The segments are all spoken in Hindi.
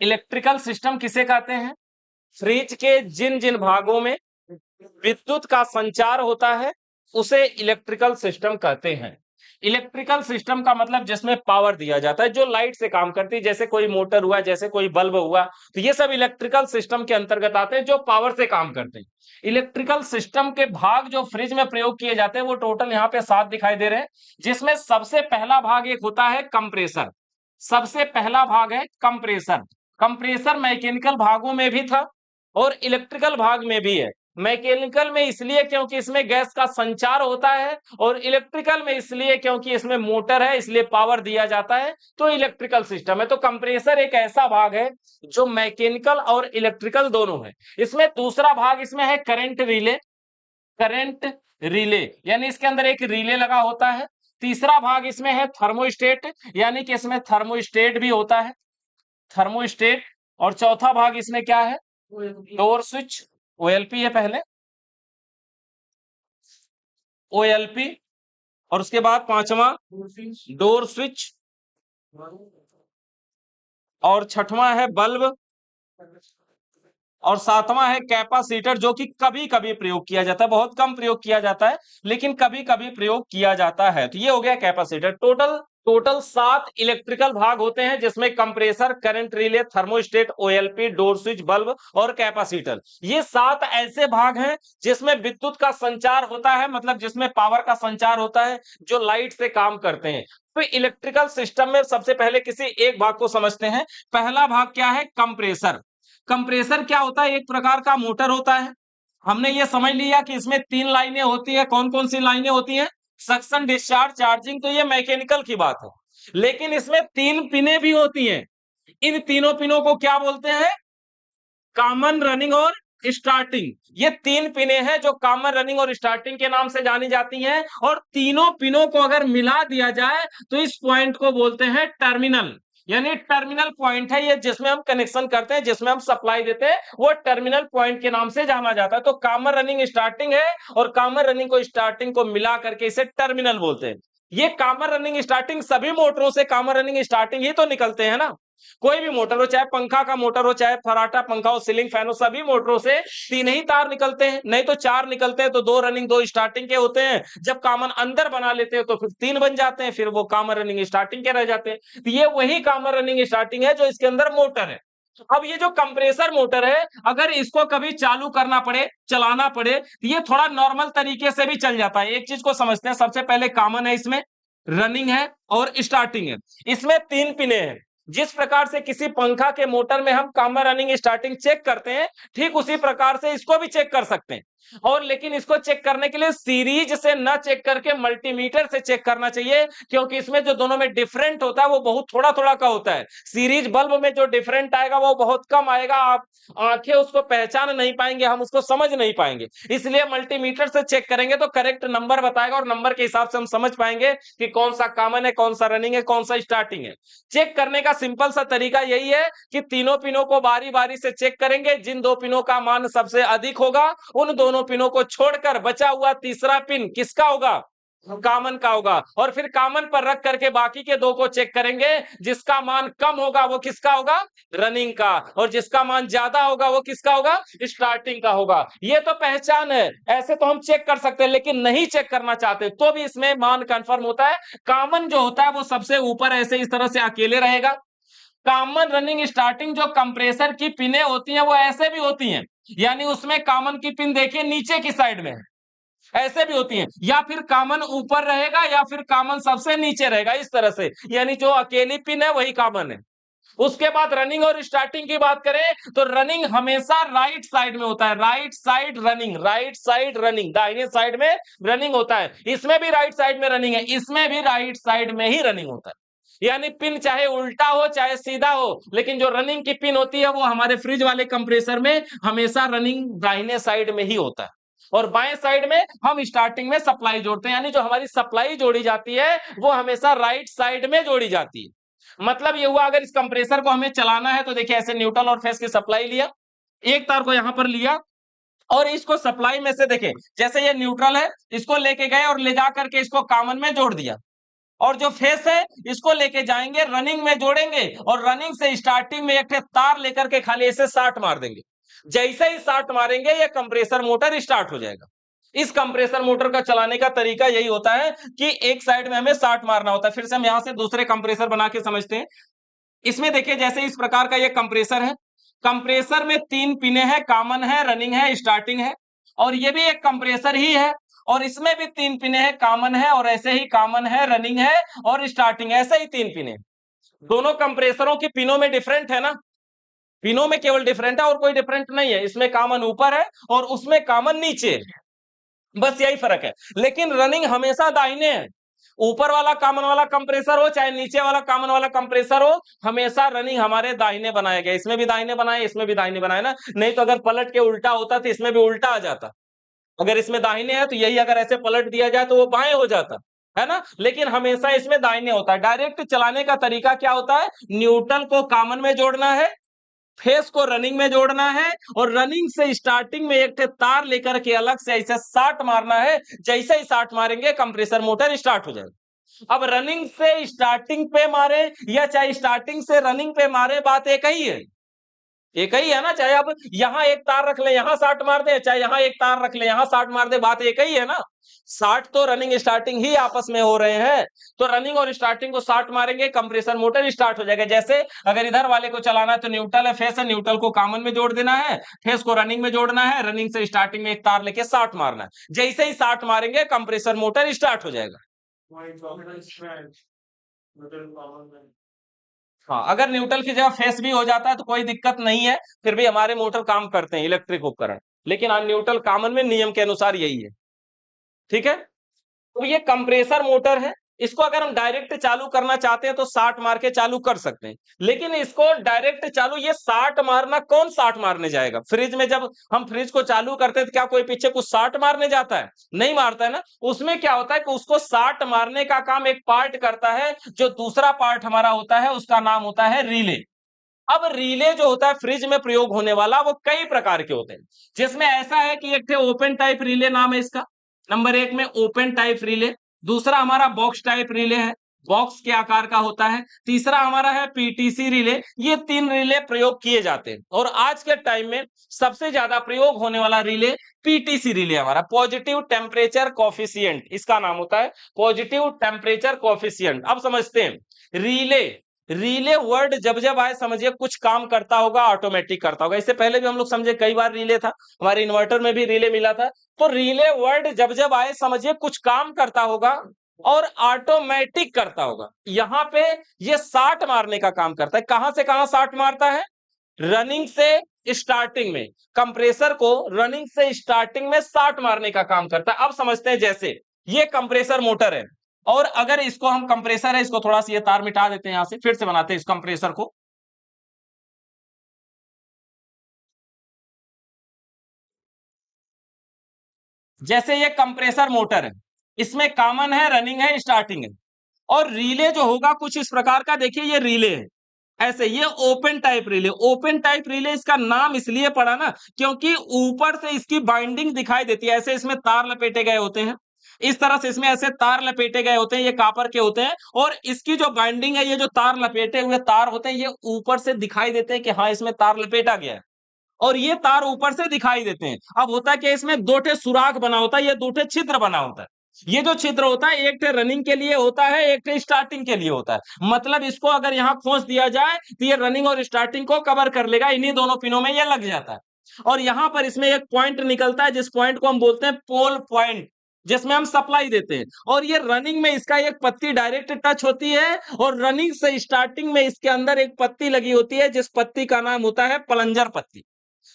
इलेक्ट्रिकल सिस्टम किसे कहते हैं? फ्रिज के जिन जिन भागों में विद्युत का संचार होता है उसे इलेक्ट्रिकल सिस्टम कहते हैं। इलेक्ट्रिकल सिस्टम का मतलब जिसमें पावर दिया जाता है, जो लाइट से काम करती है, जैसे कोई मोटर हुआ, जैसे कोई बल्ब हुआ, तो ये सब इलेक्ट्रिकल सिस्टम के अंतर्गत आते हैं जो पावर से काम करते हैं। इलेक्ट्रिकल सिस्टम के भाग जो फ्रिज में प्रयोग किए जाते हैं वो टोटल यहाँ पे 7 दिखाई दे रहे हैं, जिसमें सबसे पहला भाग एक होता है कंप्रेसर। सबसे पहला भाग है कंप्रेसर। कंप्रेसर मैकेनिकल भागों में भी था और इलेक्ट्रिकल भाग में भी है। मैकेनिकल में इसलिए क्योंकि इसमें गैस का संचार होता है, और इलेक्ट्रिकल में इसलिए क्योंकि इसमें मोटर है, इसलिए पावर दिया जाता है, तो इलेक्ट्रिकल सिस्टम है। तो कंप्रेसर एक ऐसा भाग है जो मैकेनिकल और इलेक्ट्रिकल दोनों है। इसमें दूसरा भाग इसमें है करंट रिले। करंट रिले यानी इसके अंदर एक रिले लगा होता है। तीसरा भाग इसमें है थर्मोस्टेट, यानी कि इसमें थर्मोस्टेट भी होता है, थर्मोस्टेट। और चौथा भाग इसमें क्या है? डोर स्विच, ओएलपी है पहले, ओएलपी। और उसके बाद पांचवा डोर स्विच, और छठवां है बल्ब, और सातवां है कैपेसिटर, जो कि कभी कभी प्रयोग किया जाता है, बहुत कम प्रयोग किया जाता है, लेकिन कभी कभी प्रयोग किया जाता है। तो ये हो गया कैपेसिटर। टोटल टोटल 7 इलेक्ट्रिकल भाग होते हैं, जिसमें compressor, current relay, thermostat, OLP, door switch, bulb और कैपेसिटर। ये 7 ऐसे भाग हैं जिसमें विद्युत का संचार होता है, मतलब जिसमें पावर का संचार होता है, जो लाइट से काम करते हैं। तो इलेक्ट्रिकल सिस्टम में सबसे पहले किसी एक भाग को समझते हैं। पहला भाग क्या है? कंप्रेसर। कंप्रेसर क्या होता है? एक प्रकार का मोटर होता है। हमने ये समझ लिया कि इसमें 3 लाइनें होती है। कौन कौन सी लाइनें होती हैं? Suction, discharge, charging. तो ये मैकेनिकल की बात है, लेकिन इसमें 3 पिनें भी होती हैं। इन तीनों पिनों को क्या बोलते हैं? कॉमन, रनिंग और स्टार्टिंग। ये 3 पिनें हैं जो कॉमन, रनिंग और स्टार्टिंग के नाम से जानी जाती हैं। और तीनों पिनों को अगर मिला दिया जाए तो इस पॉइंट को बोलते हैं टर्मिनल। यानी टर्मिनल पॉइंट है ये, जिसमें हम कनेक्शन करते हैं, जिसमें हम सप्लाई देते हैं, वो टर्मिनल पॉइंट के नाम से जाना जाता है। तो कॉमन, रनिंग, स्टार्टिंग है, और कॉमन, रनिंग को स्टार्टिंग को मिला करके इसे टर्मिनल बोलते हैं। ये कॉमन, रनिंग, स्टार्टिंग सभी मोटरों से कॉमन, रनिंग, स्टार्टिंग ही तो निकलते हैं ना। कोई भी मोटर हो, चाहे पंखा का मोटर हो, चाहे फराटा पंखा हो, सीलिंग फैन हो, सभी मोटरों से 3 ही तार निकलते हैं, नहीं तो 4 निकलते हैं। तो 2 रनिंग 2 स्टार्टिंग के होते हैं। जब कॉमन अंदर बना लेते हैं तो फिर 3 बन जाते हैं, फिर वो कॉमन, रनिंग, स्टार्टिंग के रह जाते हैं। तो ये वही कॉमन, रनिंग, स्टार्टिंग है जो इसके अंदर मोटर है। अब ये जो कंप्रेसर मोटर है, अगर इसको कभी चालू करना पड़े, चलाना पड़े, तो ये थोड़ा नॉर्मल तरीके से भी चल जाता है। एक चीज को समझते हैं, सबसे पहले कॉमन है, इसमें रनिंग है और स्टार्टिंग है। इसमें 3 पिने हैं। जिस प्रकार से किसी पंखा के मोटर में हम कॉमन, रनिंग, स्टार्टिंग चेक करते हैं, ठीक उसी प्रकार से इसको भी चेक कर सकते हैं। और लेकिन इसको चेक करने के लिए सीरीज से न चेक करके मल्टीमीटर से चेक करना चाहिए, क्योंकि इसमें जो दोनों में डिफरेंट होता है वो बहुत थोड़ा थोड़ा का होता है। सीरीज बल्ब में जो डिफरेंट आएगा वो बहुत कम आएगा, आप आंखें उसको पहचान नहीं पाएंगे, हम उसको समझ नहीं पाएंगे। इसलिए मल्टीमीटर से चेक करेंगे तो करेक्ट नंबर बताएगा, और नंबर के हिसाब से हम समझ पाएंगे कि कौन सा कॉमन है, कौन सा रनिंग है, कौन सा स्टार्टिंग है। चेक करने का सिंपल सा तरीका यही है कि तीनों पिनों को बारी बारी से चेक करेंगे। जिन 2 पिनों का मान सबसे अधिक होगा, उन दोनों पिनों को छोड़कर बचा हुआ तीसरा पिन किसका होगा? कॉमन का होगा। और फिर कॉमन पर रख करके बाकी के 2 को चेक करेंगे। जिसका मान कम होगा वो किसका होगा? रनिंग का। और जिसका मान ज्यादा होगा वो किसका होगा? स्टार्टिंग का होगा। ये तो पहचान है, ऐसे तो हम चेक कर सकते हैं, लेकिन नहीं चेक करना चाहते तो भी इसमें मान कंफर्म होता है। कॉमन जो होता है वो सबसे ऊपर ऐसे इस तरह से अकेले रहेगा। कॉमन, रनिंग, स्टार्टिंग जो कंप्रेसर की पिनें होती हैं वो ऐसे भी होती हैं, यानी उसमें कॉमन की पिन देखिए नीचे की साइड में है, ऐसे भी होती हैं। या फिर कॉमन ऊपर रहेगा या फिर कॉमन सबसे नीचे रहेगा, इस तरह से, यानी जो अकेली पिन है वही कॉमन है। उसके बाद रनिंग और स्टार्टिंग की बात करें तो रनिंग हमेशा राइट साइड में होता है। Right side running, right side running, दाहिने साइड में रनिंग होता है। इसमें भी राइट साइड में रनिंग है, इसमें भी राइट साइड में ही रनिंग होता है। यानी पिन चाहे उल्टा हो चाहे सीधा हो, लेकिन जो रनिंग की पिन होती है वो हमारे फ्रिज वाले कंप्रेसर में हमेशा रनिंग दाहिने साइड में ही होता है। और बाएं साइड में हम स्टार्टिंग में सप्लाई जोड़ते हैं, यानी जो हमारी सप्लाई जोड़ी जाती है वो हमेशा राइट साइड में जोड़ी जाती है। मतलब ये हुआ, अगर इस कंप्रेसर को हमें चलाना है तो देखिए ऐसे न्यूट्रल और फेस की सप्लाई लिया, एक तार को यहां पर लिया, और इसको सप्लाई में से देखें, जैसे ये न्यूट्रल है, इसको लेके गए और ले जा करके इसको कॉमन में जोड़ दिया। और जो फेस है इसको लेके जाएंगे रनिंग में जोड़ेंगे और रनिंग से स्टार्टिंग में एक तार लेकर के खाली ऐसे शार्ट मार देंगे। जैसे ही शार्ट मारेंगे ये कंप्रेसर मोटर स्टार्ट हो जाएगा। इस कंप्रेसर मोटर का चलाने का तरीका यही होता है कि एक साइड में हमें शार्ट मारना होता है। फिर से हम यहां से दूसरे कंप्रेसर बना के समझते हैं। इसमें देखिए जैसे इस प्रकार का ये कंप्रेसर है। कंप्रेसर में 3 पिने हैं, कॉमन है, रनिंग है, स्टार्टिंग है। और ये भी एक कंप्रेसर ही है और इसमें भी 3 पिने हैं, कॉमन है और ऐसे ही कॉमन है, रनिंग है और स्टार्टिंग है, ऐसे ही 3 पिने। दोनों कंप्रेसरों की पिनों में डिफरेंट है ना, पिनों में केवल डिफरेंट है और कोई डिफरेंट नहीं है। इसमें कॉमन ऊपर है और उसमें कॉमन नीचे है, बस यही फर्क है। लेकिन रनिंग हमेशा दाहिने है। ऊपर वाला कॉमन वाला कंप्रेसर हो चाहे नीचे वाला कॉमन वाला कंप्रेसर हो, हमेशा रनिंग हमारे दाहिने बनाया गया। इसमें भी दाहिने बनाए, इसमें भी दाहिने बनाए ना, नहीं तो अगर पलट के उल्टा होता तो इसमें भी उल्टा आ जाता। अगर इसमें दाहिने है तो यही अगर ऐसे पलट दिया जाए तो वो बाएं हो जाता है ना, लेकिन हमेशा इसमें दाहिने होता है। डायरेक्ट चलाने का तरीका क्या होता है, न्यूट्रल को कॉमन में जोड़ना है, फेस को रनिंग में जोड़ना है और रनिंग से स्टार्टिंग में एक तार लेकर के अलग से ऐसे शार्ट मारना है। जैसे ही शार्ट मारेंगे कंप्रेसर मोटर स्टार्ट हो जाएगा। अब रनिंग से स्टार्टिंग पे मारे या चाहे स्टार्टिंग से रनिंग पे मारे, बात एक ही है, एक ही है ना। चाहे अब यहां एक तार रख ले यहां शार्ट मार दे, चाहे यहां एक तार रख ले यहां शार्ट मार दे, बात एक ही है ना। शार्ट तो रनिंग स्टार्टिंग ही आपस में हो रहे हैं, तो रनिंग और स्टार्टिंग को शार्ट मारेंगे, कंप्रेसर मोटर स्टार्ट हो जाएगा। जैसे अगर इधर वाले को चलाना है तो न्यूट्रल है, फेस है, न्यूट्रल को कॉमन में जोड़ देना है, फेस को रनिंग में जोड़ना है, रनिंग से स्टार्टिंग में एक तार लेके शार्ट मारना है। जैसे ही शार्ट मारेंगे कंप्रेसर मोटर स्टार्ट हो जाएगा। हाँ, अगर न्यूट्रल की जगह फेस भी हो जाता है तो कोई दिक्कत नहीं है, फिर भी हमारे मोटर काम करते हैं, इलेक्ट्रिक उपकरण। लेकिन न्यूट्रल कॉमन में नियम के अनुसार यही है, ठीक है। तो ये कंप्रेसर मोटर है, इसको अगर हम डायरेक्ट चालू करना चाहते हैं तो शार्ट मार के चालू कर सकते हैं। लेकिन इसको डायरेक्ट चालू, ये शार्ट मारना, कौन शार्ट मारने जाएगा? फ्रिज में जब हम फ्रिज को चालू करते हैं तो क्या कोई पीछे कुछ शार्ट मारने जाता है? नहीं मारता है ना। उसमें क्या होता है कि उसको शार्ट मारने का काम एक पार्ट करता है, जो दूसरा पार्ट हमारा होता है उसका नाम होता है रिले। अब रिले जो होता है फ्रिज में प्रयोग होने वाला, वो कई प्रकार के होते हैं, जिसमें ऐसा है कि एक ओपन टाइप रिले नाम है इसका, नंबर 1 में ओपन टाइप रिले। दूसरा हमारा बॉक्स टाइप रिले है, बॉक्स के आकार का होता है। तीसरा हमारा है पीटीसी रिले। ये 3 रिले प्रयोग किए जाते हैं और आज के टाइम में सबसे ज्यादा प्रयोग होने वाला रिले पीटीसी रिले हमारा, पॉजिटिव टेम्परेचर कोफिशिएंट, इसका नाम होता है पॉजिटिव टेम्परेचर कोफिशिएंट। अब समझते हैं रिले। रिले वर्ड जब जब आए समझिए कुछ काम करता होगा, ऑटोमेटिक करता होगा। इससे पहले भी हम लोग समझे कई बार रिले था, हमारे इन्वर्टर में भी रिले मिला था। तो रिले वर्ड जब जब आए समझिए कुछ काम करता होगा और ऑटोमेटिक करता होगा। यहां पे ये शार्ट मारने का काम करता है। कहां से कहां शार्ट मारता है? रनिंग से स्टार्टिंग में, कंप्रेसर को रनिंग से स्टार्टिंग में शार्ट मारने का काम करता है। अब समझते हैं, जैसे ये कंप्रेसर मोटर है और अगर इसको हम, कंप्रेसर है, इसको थोड़ा सा ये तार मिटा देते हैं, यहां से फिर से बनाते हैं इस कंप्रेसर को। जैसे ये कंप्रेसर मोटर है, इसमें कॉमन है, रनिंग है, स्टार्टिंग है। और रिले जो होगा कुछ इस प्रकार का, देखिए ये रिले है ऐसे, ये open type relay. Open type relay इसका नाम इसलिए पड़ा ना क्योंकि ऊपर से इसकी बाइंडिंग दिखाई देती है, ऐसे इसमें तार लपेटे गए होते हैं, इस तरह से इसमें ऐसे तार लपेटे गए होते हैं, ये कॉपर के होते हैं। और इसकी जो बाइंडिंग है, ये जो तार लपेटे हुए तार होते हैं, ये ऊपर से दिखाई देते हैं कि हाँ इसमें तार लपेटा गया है, और ये तार ऊपर से दिखाई देते हैं। अब होता है कि इसमें 2 ठे सुराख बना होता है, ये 2 ठे छिद्र बना होता है। ये जो छिद्र होता है, एक ठे रनिंग के लिए होता है, एक ठे स्टार्टिंग के लिए होता है। मतलब इसको अगर यहां खोस दिया जाए तो ये रनिंग और स्टार्टिंग को कवर कर लेगा, इन्हीं दोनों पिनों में ये लग जाता है। और यहां पर इसमें एक पॉइंट निकलता है, जिस पॉइंट को हम बोलते हैं पोल पॉइंट, जिसमें हम सप्लाई देते हैं। और ये रनिंग में इसका एक पत्ती डायरेक्ट टच होती है और रनिंग से स्टार्टिंग में इसके अंदर एक पत्ती लगी होती है, जिस पत्ती का नाम होता है प्लंजर पत्ती।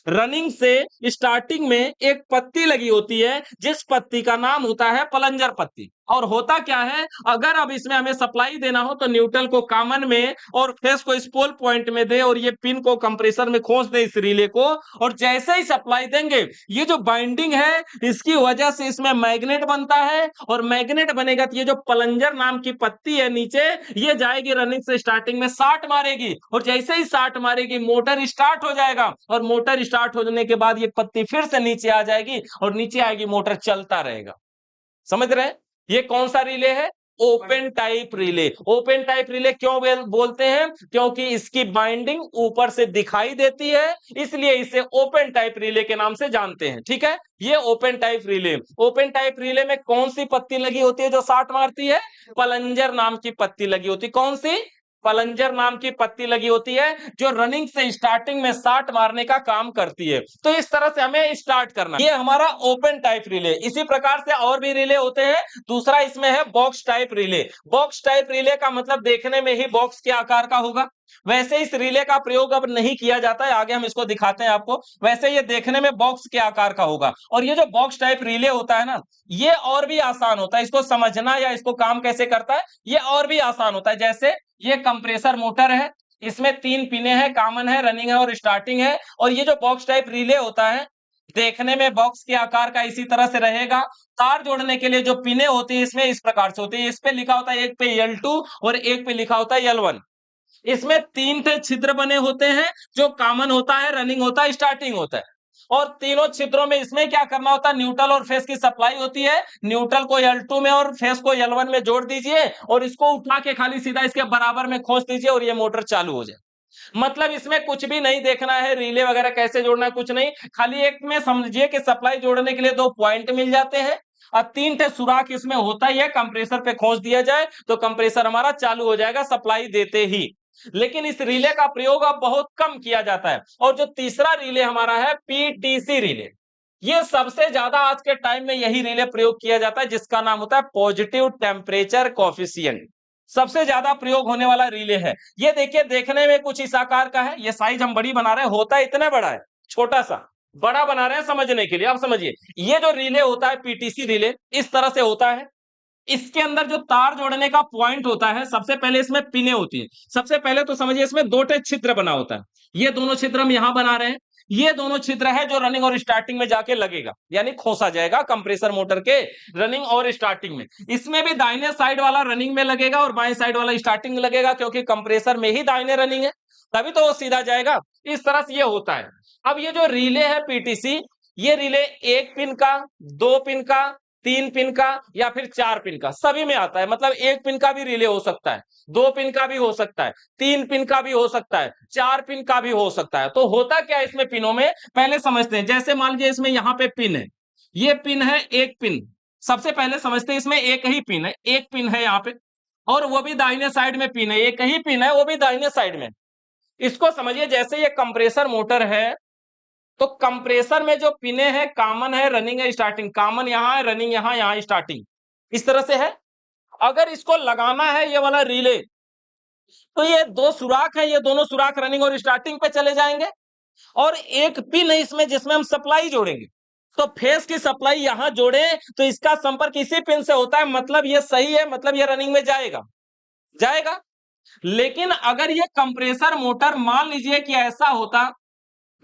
रनिंग से स्टार्टिंग में एक पत्ती लगी होती है, जिस पत्ती का नाम होता है प्लंजर पत्ती। और होता क्या है, अगर अब इसमें हमें सप्लाई देना हो तो न्यूट्रल को कॉमन में और फेस को इस पोल पॉइंट में दे और ये पिन को कंप्रेसर में खोस दे इस रिले को, और जैसे ही सप्लाई देंगे, ये जो बाइंडिंग है इसकी वजह से इसमें मैग्नेट बनता है, और मैग्नेट बनेगा तो ये जो प्लंजर नाम की पत्ती है नीचे, ये जाएगी रनिंग से स्टार्टिंग में शार्ट मारेगी, और जैसे ही शार्ट मारेगी मोटर स्टार्ट हो जाएगा, और मोटर स्टार्ट होने के बाद ये पत्ती फिर से नीचे आ जाएगी और नीचे आएगी, मोटर चलता रहेगा। समझ रहे हैं? ये कौन सा रिले है? Open type relay. Open type relay क्यों बोलते हैं? क्योंकि इसकी बाइंडिंग ऊपर से दिखाई देती है, इसलिए इसे ओपन टाइप रिले के नाम से जानते हैं। ठीक है, ये open type relay. Open type relay में कौन सी पत्ती लगी होती है जो शार्ट मारती है? प्लंजर नाम की पत्ती लगी होती है। कौन सी? प्लंजर नाम की पत्ती लगी होती है, जो रनिंग से स्टार्टिंग में शार्ट मारने का काम करती है। तो इस तरह से हमें स्टार्ट करना है। ये हमारा ओपन टाइप रिले। इसी प्रकार से और भी रिले होते हैं। दूसरा इसमें है box type relay. Box type relay का मतलब देखने में ही बॉक्स के आकार का होगा। वैसे इस रिले का प्रयोग अब नहीं किया जाता है, आगे हम इसको दिखाते हैं आपको। वैसे ये देखने में बॉक्स के आकार का होगा। और ये जो बॉक्स टाइप रिले होता है ना, ये और भी आसान होता है। इसको समझना या इसको काम कैसे करता है, ये और भी आसान होता है। जैसे ये कंप्रेसर मोटर है, इसमें 3 पिने हैं, कॉमन है, रनिंग है और स्टार्टिंग है। और ये जो बॉक्स टाइप रिले होता है, देखने में बॉक्स के आकार का इसी तरह से रहेगा। तार जोड़ने के लिए जो पिने होती है इसमें इस प्रकार से होती है। इस पे लिखा होता है, एक पे L2 और एक पे लिखा होता है L1। इसमें 3 थे छिद्र बने होते हैं, जो कॉमन होता है, रनिंग होता है, स्टार्टिंग होता है। और तीनों छिद्रों में इसमें क्या करना होता है? न्यूट्रल और फेस की सप्लाई होती है। न्यूट्रल को L2 में और फेस को L1 में जोड़ दीजिए और इसको उठा के खाली सीधा इसके बराबर में खोस दीजिए और ये मोटर चालू हो जाए। मतलब इसमें कुछ भी नहीं देखना है, रिले वगैरह कैसे जोड़ना है, कुछ नहीं। खाली एक में समझिए कि सप्लाई जोड़ने के लिए 2 पॉइंट मिल जाते हैं और 3 थे सुराख इसमें होता ही है। कंप्रेसर पे खोस दिया जाए तो कंप्रेसर हमारा चालू हो जाएगा सप्लाई देते ही। लेकिन इस रिले का प्रयोग अब बहुत कम किया जाता है। और जो तीसरा रिले हमारा है पीटीसी रिले, ये सबसे ज्यादा आज के टाइम में यही रिले प्रयोग किया जाता है, जिसका नाम होता है पॉजिटिव टेम्परेचर कोएफिशिएंट। सबसे ज्यादा प्रयोग होने वाला रिले है। ये देखिए, देखने में कुछ इस आकार का है। ये साइज हम बड़ी बना रहे हैं, होता है इतना बड़ा है, छोटा सा बड़ा बना रहे हैं समझने के लिए। आप समझिए, ये जो रिले होता है पीटीसी रिले, इस तरह से होता है। इसके अंदर जो तार जोड़ने का पॉइंट होता है, सबसे पहले इसमें पिने होती है। सबसे पहले तो समझिए, इसमें 2 छिद्र बना होता है। ये दोनों छिद्र हम यहां बना रहे हैं। ये दोनों छिद्र है जो रनिंग और स्टार्टिंग में जाके लगेगा, यानी खोसा जाएगा कंप्रेसर मोटर के रनिंग और स्टार्टिंग में। इसमें भी दाहिने साइड वाला रनिंग में लगेगा और बाएं साइड वाला स्टार्टिंग में लगेगा, क्योंकि कंप्रेसर में ही दाहिने रनिंग है, तभी तो वो सीधा जाएगा। इस तरह से ये होता है। अब ये जो रिले है पीटीसी, ये रिले 1 पिन का, 2 पिन का, 3 पिन का या फिर 4 पिन का, सभी में आता है। मतलब 1 पिन का भी रिले हो सकता है, 2 पिन का भी हो सकता है, 3 पिन का भी हो सकता है, 4 पिन का भी हो सकता है। तो होता क्या है इसमें पिनों में, पहले समझते हैं। जैसे मान लीजिए इसमें यहाँ पे पिन है, ये पिन है 1 पिन। सबसे पहले समझते हैं, इसमें एक ही पिन है, 1 पिन है यहाँ पे, और वो भी दाहिने साइड में पिन है, एक ही पिन है, वो भी दाहिने साइड में। इसको समझिए, जैसे ये कंप्रेसर मोटर है, तो कंप्रेसर में जो पिने हैं, कॉमन है, रनिंग है, स्टार्टिंग। कॉमन यहाँ है, रनिंग यहाँ, यहाँ स्टार्टिंग, इस तरह से है। अगर इसको लगाना है ये वाला रिले, तो ये 2 सुराख है, ये दोनों सुराख रनिंग और स्टार्टिंग पे चले जाएंगे। और एक पिन है इसमें जिसमें हम सप्लाई जोड़ेंगे। तो फेस की सप्लाई यहां जोड़े तो इसका संपर्क इसी पिन से होता है, मतलब ये सही है, मतलब ये रनिंग में जाएगा, जाएगा। लेकिन अगर ये कंप्रेसर मोटर मान लीजिए कि ऐसा होता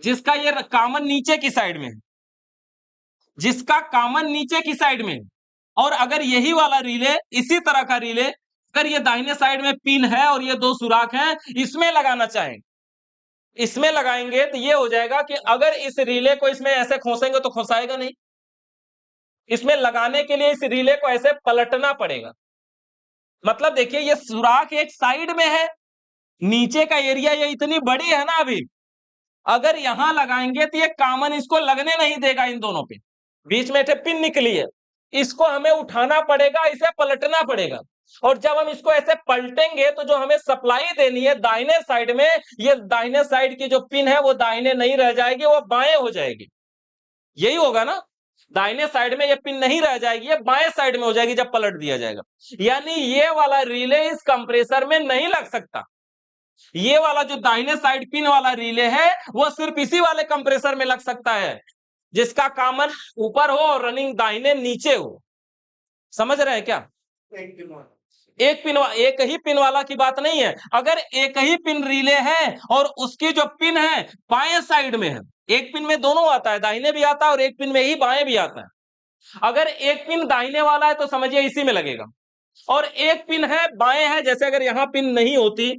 जिसका ये कॉमन नीचे की साइड में, जिसका कॉमन नीचे की साइड में, और अगर यही वाला रिले, इसी तरह का रिले, अगर ये दाहिने साइड में पिन है और ये 2 सुराख हैं, इसमें लगाना चाहें, इसमें लगाएंगे, तो ये हो जाएगा कि अगर इस रिले को इसमें ऐसे खोसेंगे तो खोसाएगा नहीं। इसमें लगाने के लिए इस रिले को ऐसे पलटना पड़ेगा। मतलब देखिए, ये सुराख एक साइड में है, नीचे का एरिया ये इतनी बड़ी है ना, अभी अगर यहां लगाएंगे तो ये कॉमन इसको लगने नहीं देगा। इन दोनों पे बीच में पिन निकली है, इसको हमें उठाना पड़ेगा, इसे पलटना पड़ेगा। और जब हम इसको ऐसे पलटेंगे तो जो हमें सप्लाई देनी है दाहिने साइड में, ये दाहिने साइड की जो पिन है वो दाहिने नहीं रह जाएगी, वो बाएं हो जाएगी। यही होगा ना, दाहिने साइड में ये पिन नहीं रह जाएगी, ये बाएं साइड में हो जाएगी जब पलट दिया जाएगा। यानी ये वाला रिले इस कंप्रेसर में नहीं लग सकता। ये वाला जो दाहिने साइड पिन वाला रिले है, वो सिर्फ इसी वाले कंप्रेसर में लग सकता है, जिसका कॉमन ऊपर हो और रनिंग दाहिने नीचे हो। समझ रहे हैं क्या? एक ही पिन वाला की बात नहीं है। अगर एक ही पिन रिले है और उसकी जो पिन है बाएं साइड में है, एक पिन में दोनों आता है, दाहिने भी आता है और एक पिन में ही बाएं भी आता है। अगर एक पिन दाहिने वाला है तो समझिए इसी में लगेगा, और एक पिन है बाएं है, जैसे अगर यहां पिन नहीं होती,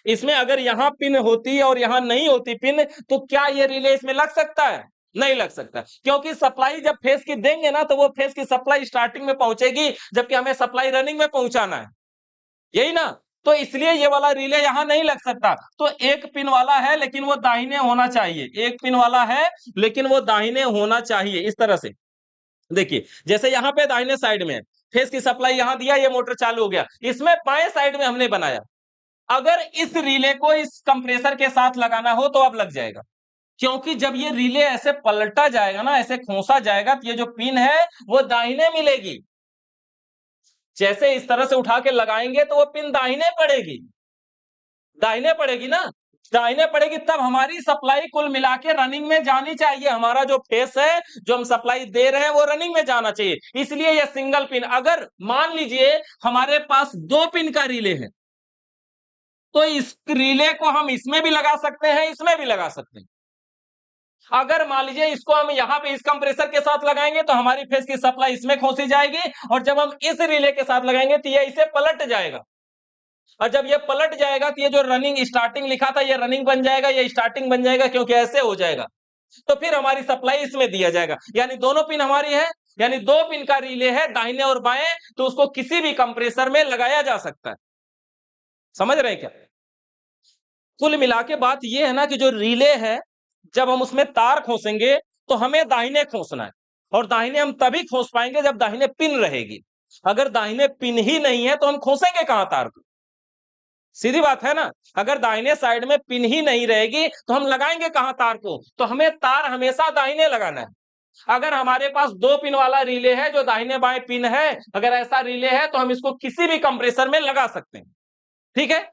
इसमें अगर यहां पिन होती और यहां नहीं होती पिन, तो क्या ये रिले इसमें लग सकता है? नहीं लग सकता, क्योंकि सप्लाई जब फेस की देंगे ना तो वो फेस की सप्लाई स्टार्टिंग में पहुंचेगी, जबकि हमें सप्लाई रनिंग में पहुंचाना है, यही ना। तो इसलिए ये वाला रिले यहां नहीं लग सकता। तो एक पिन वाला है लेकिन वो दाहिने होना चाहिए, एक पिन वाला है लेकिन वो दाहिने होना चाहिए, इस तरह से। देखिए जैसे यहां पे दाहिने साइड में फेस की सप्लाई यहां दिया, ये मोटर चालू हो गया, इसमें बाएं साइड में हमने बनाया। अगर इस रिले को इस कंप्रेसर के साथ लगाना हो तो अब लग जाएगा, क्योंकि जब ये रिले ऐसे पलटा जाएगा ना, ऐसे खोसा जाएगा, तो ये जो पिन है वो दाहिने मिलेगी। जैसे इस तरह से उठा के लगाएंगे तो वो पिन दाहिने पड़ेगी, दाहिने पड़ेगी ना, दाहिने पड़ेगी, तब हमारी सप्लाई कुल मिला के रनिंग में जानी चाहिए। हमारा जो फेस है, जो हम सप्लाई दे रहे हैं, वो रनिंग में जाना चाहिए। इसलिए ये सिंगल पिन, अगर मान लीजिए हमारे पास 2 पिन का रिले है, तो इस रिले को हम इसमें भी लगा सकते हैं, इसमें भी लगा सकते हैं। अगर मान लीजिए इसको हम यहां पे इस कंप्रेसर के साथ लगाएंगे तो हमारी फेस की सप्लाई इसमें खोसी जाएगी, और जब हम इस रिले के साथ लगाएंगे तो ये इसे पलट जाएगा, और जब ये पलट जाएगा तो ये जो रनिंग स्टार्टिंग लिखा था ये रनिंग बन जाएगा, ये स्टार्टिंग बन जाएगा, क्योंकि ऐसे हो जाएगा। तो फिर हमारी सप्लाई इसमें दिया जाएगा, यानी दोनों पिन हमारी है, यानी 2 पिन का रिले है दाहिने और बाएं, तो उसको किसी भी कंप्रेसर में लगाया जा सकता है। समझ रहे हैं क्या? कुल मिला के बात ये है ना कि जो रिले है, जब हम उसमें तार खोसेंगे तो हमें दाहिने खोसना है, और दाहिने हम तभी खोस पाएंगे जब दाहिने पिन रहेगी। अगर दाहिने पिन ही नहीं है तो हम खोसेंगे कहां तार को? सीधी बात है ना। अगर दाहिने साइड में पिन ही नहीं रहेगी तो हम लगाएंगे कहां तार को? तो हमें तार हमेशा दाहिने लगाना है। अगर हमारे पास 2 पिन वाला रिले है जो दाहिने बाएं पिन है, अगर ऐसा रिले है तो हम इसको किसी भी कंप्रेसर में लगा सकते हैं, ठीक है।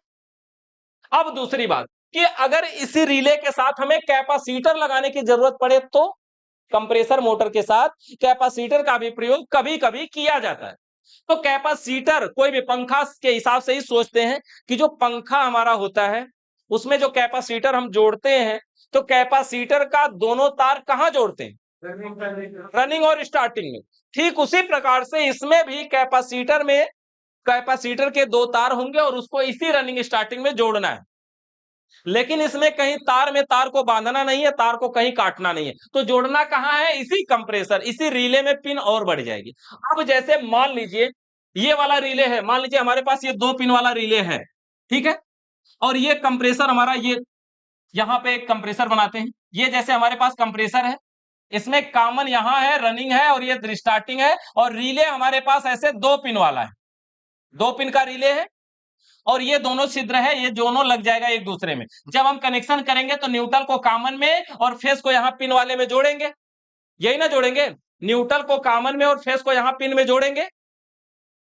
अब दूसरी बात कि अगर इसी रिले के साथ हमें कैपेसिटर लगाने की जरूरत पड़े तो कंप्रेसर मोटर के साथ कैपेसिटर का भी प्रयोग कभी कभी किया जाता है। तो कैपेसिटर कोई भी पंखा के हिसाब से ही सोचते हैं कि जो पंखा हमारा होता है उसमें जो कैपेसिटर हम जोड़ते हैं, तो कैपेसिटर का दोनों तार कहां जोड़ते हैं? रनिंग और स्टार्टिंग में। ठीक उसी प्रकार से इसमें भी कैपेसिटर में कैपेसिटर के 2 तार होंगे और उसको इसी रनिंग स्टार्टिंग में जोड़ना है, लेकिन इसमें कहीं तार में तार को बांधना नहीं है, तार को कहीं काटना नहीं है, तो जोड़ना कहां है? इसी कंप्रेसर, इसी रिले में पिन और बढ़ जाएगी। अब जैसे मान लीजिए ये वाला रिले है, मान लीजिए हमारे पास ये 2 पिन वाला रिले है, ठीक है, और ये कंप्रेसर हमारा, ये यहां पे एक कंप्रेसर बनाते हैं, ये जैसे हमारे पास कंप्रेसर है, इसमें कॉमन यहां है, रनिंग है, और ये स्टार्टिंग है, और रिले हमारे पास ऐसे 2 पिन वाला है, 2 पिन का रिले है, और ये दोनों छिद्र है, ये दोनों लग जाएगा एक दूसरे में। जब हम कनेक्शन करेंगे तो न्यूट्रल को कॉमन में और फेस को यहां पिन वाले में जोड़ेंगे, यही ना जोड़ेंगे, न्यूट्रल को कॉमन में और फेस को यहां पिन में जोड़ेंगे।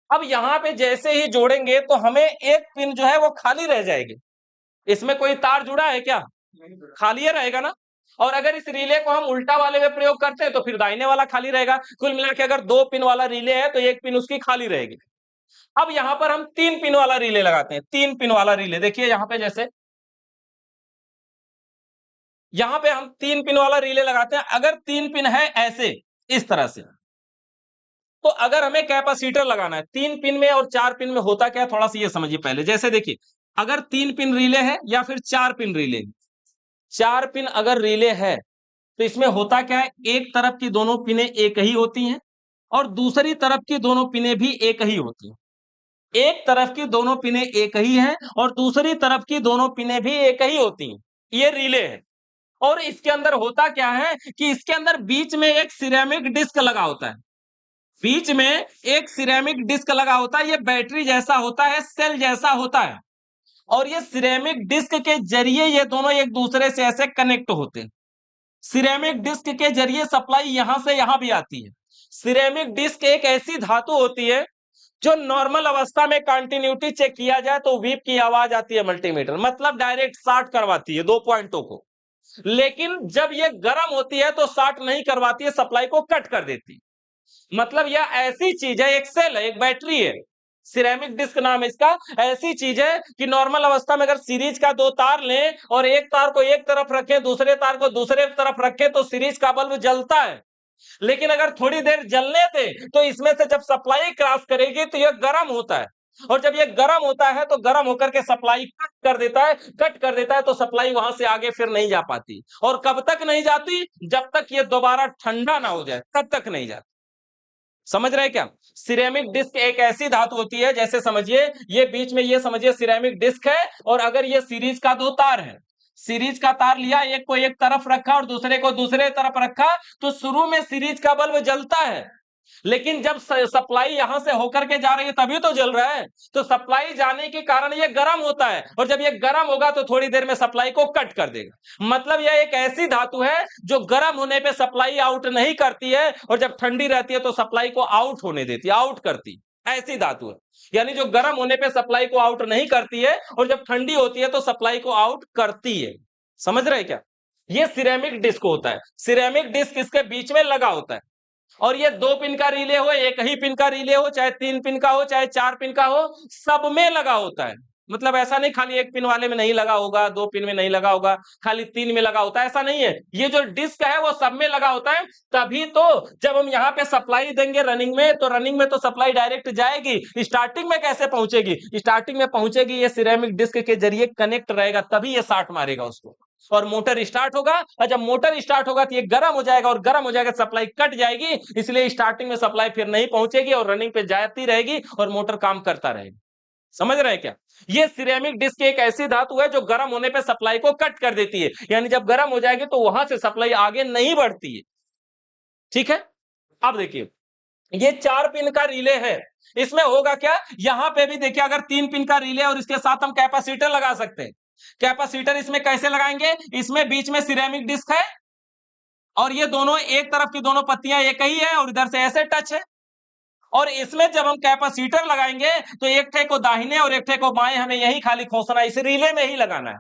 अब यहां पे जैसे ही जोड़ेंगे तो हमें एक पिन जो है वो खाली रह जाएगी, इसमें कोई तार जुड़ा है क्या? खाली रहेगा ना। और अगर इस रिले को हम उल्टा वाले में प्रयोग करते हैं तो फिर दाहिने वाला खाली रहेगा। कुल मिला के अगर 2 पिन वाला रिले है तो एक पिन उसकी खाली रहेगी। अब यहां पर हम 3 पिन वाला रिले लगाते हैं, 3 पिन वाला रिले, देखिए यहां पे जैसे यहां पे हम 3 पिन वाला रिले लगाते हैं। अगर 3 पिन है ऐसे इस तरह से, तो अगर हमें कैपेसिटर लगाना है 3 पिन में और 4 पिन में होता क्या है, थोड़ा सा ये समझिए पहले। जैसे देखिए अगर 3 पिन रिले है या फिर 4 पिन रिले, 4 पिन अगर रिले है तो इसमें होता क्या है, एक तरफ की दोनों पिनें एक ही होती हैं और दूसरी तरफ की दोनों पिनें भी एक ही होती हैं। एक तरफ की दोनों पिनें एक ही हैं और दूसरी तरफ की दोनों पिनें भी एक ही होती हैं। ये रिले है। और इसके अंदर होता क्या है कि इसके अंदर बीच में एक सिरेमिक डिस्क लगा होता है, बीच में एक सिरेमिक डिस्क लगा होता है। ये बैटरी जैसा होता है, सेल जैसा होता है, और ये सिरेमिक डिस्क के जरिए ये दोनों एक दूसरे से ऐसे कनेक्ट होते हैं। सिरेमिक डिस्क के जरिए सप्लाई यहां से यहां भी आती है। सिरेमिक डिस्क एक ऐसी धातु होती है जो नॉर्मल अवस्था में कंटिन्यूटी चेक किया जाए तो वीप की आवाज आती है मल्टीमीटर, मतलब डायरेक्ट शॉर्ट करवाती है 2 पॉइंटों को। लेकिन जब ये गर्म होती है तो शॉर्ट नहीं करवाती है, सप्लाई को कट कर देती है। मतलब यह ऐसी चीज है, एक सेल है, एक बैटरी है, सिरेमिक डिस्क नाम है इसका। ऐसी चीज है कि नॉर्मल अवस्था में अगर सीरीज का 2 तार लें और एक तार को एक तरफ रखें, दूसरे तार को दूसरे तरफ रखें, तो सीरीज का बल्ब जलता है। लेकिन अगर थोड़ी देर जलने दे तो इसमें से जब सप्लाई क्रॉस करेगी तो यह गर्म होता है। और जब ये गर्म होता है तो गर्म होकर के सप्लाई कट कर देता है तो सप्लाई वहां से आगे फिर नहीं जा पाती। और कब तक नहीं जाती? जब तक ये दोबारा ठंडा ना हो जाए तब तक नहीं जाती। समझ रहे क्या? सिरेमिक डिस्क एक ऐसी धातु होती है, जैसे समझिए ये बीच में ये समझिए सिरेमिक डिस्क है, और अगर ये सीरीज का दो तार है, सीरीज का तार लिया, एक को एक तरफ रखा और दूसरे को दूसरे तरफ रखा, तो शुरू में सीरीज का बल्ब जलता है, लेकिन जब सप्लाई यहां से होकर के जा रही है तभी तो जल रहा है। तो सप्लाई जाने के कारण ये गर्म होता है, और जब ये गर्म होगा तो थोड़ी देर में सप्लाई को कट कर देगा। मतलब यह एक ऐसी धातु है जो गर्म होने पे सप्लाई आउट नहीं करती है, और जब ठंडी रहती है तो सप्लाई को आउट होने देती है, आउट करती, ऐसी धातु है। यानी जो गर्म होने पे सप्लाई को आउट नहीं करती है, और जब ठंडी होती है तो सप्लाई को आउट करती है। समझ रहे क्या? ये सिरेमिक डिस्क होता है। सिरेमिक डिस्क इसके बीच में लगा होता है, और ये 2 पिन का रिले हो, एक ही पिन का रिले हो, चाहे 3 पिन का हो, चाहे 4 पिन का हो, सब में लगा होता है। मतलब ऐसा नहीं खाली एक पिन वाले में नहीं लगा होगा, 2 पिन में नहीं लगा होगा, खाली 3 में लगा होता है, ऐसा नहीं है। ये जो डिस्क है वो सब में लगा होता है। तभी तो जब हम यहाँ पे सप्लाई देंगे रनिंग में, तो रनिंग में तो सप्लाई डायरेक्ट जाएगी, स्टार्टिंग में कैसे पहुंचेगी? स्टार्टिंग में पहुंचेगी ये सिरेमिक डिस्क के जरिए कनेक्ट रहेगा, तभी ये शार्ट मारेगा उसको, और मोटर स्टार्ट होगा। और जब मोटर स्टार्ट होगा तो ये गर्म हो जाएगा, और गर्म हो जाएगा सप्लाई कट जाएगी, इसलिए स्टार्टिंग में सप्लाई फिर नहीं पहुंचेगी और रनिंग पे जाती रहेगी और मोटर काम करता रहेगा। समझ रहे हैं क्या? ये सिरेमिक डिस्क एक ऐसी धातु है जो गर्म होने पे सप्लाई को कट कर देती है, यानी जब गर्म हो जाएगी तो वहां से सप्लाई आगे नहीं बढ़ती है। ठीक है, अब देखिए ये 4 पिन का रिले है, इसमें होगा क्या? यहां पे भी देखिए, अगर 3 पिन का रिले और इसके साथ हम कैपेसिटर लगा सकते हैं। कैपेसिटर इसमें कैसे लगाएंगे? इसमें बीच में सिरेमिक डिस्क है, और ये दोनों एक तरफ की दोनों पत्तियां एक ही है, और इधर से ऐसे टच है। और इसमें जब हम कैपेसिटर लगाएंगे तो एक ठे को दाहिने और एक ठे को बाएं हमें यही खाली खोसना है, इस रिले में ही लगाना है।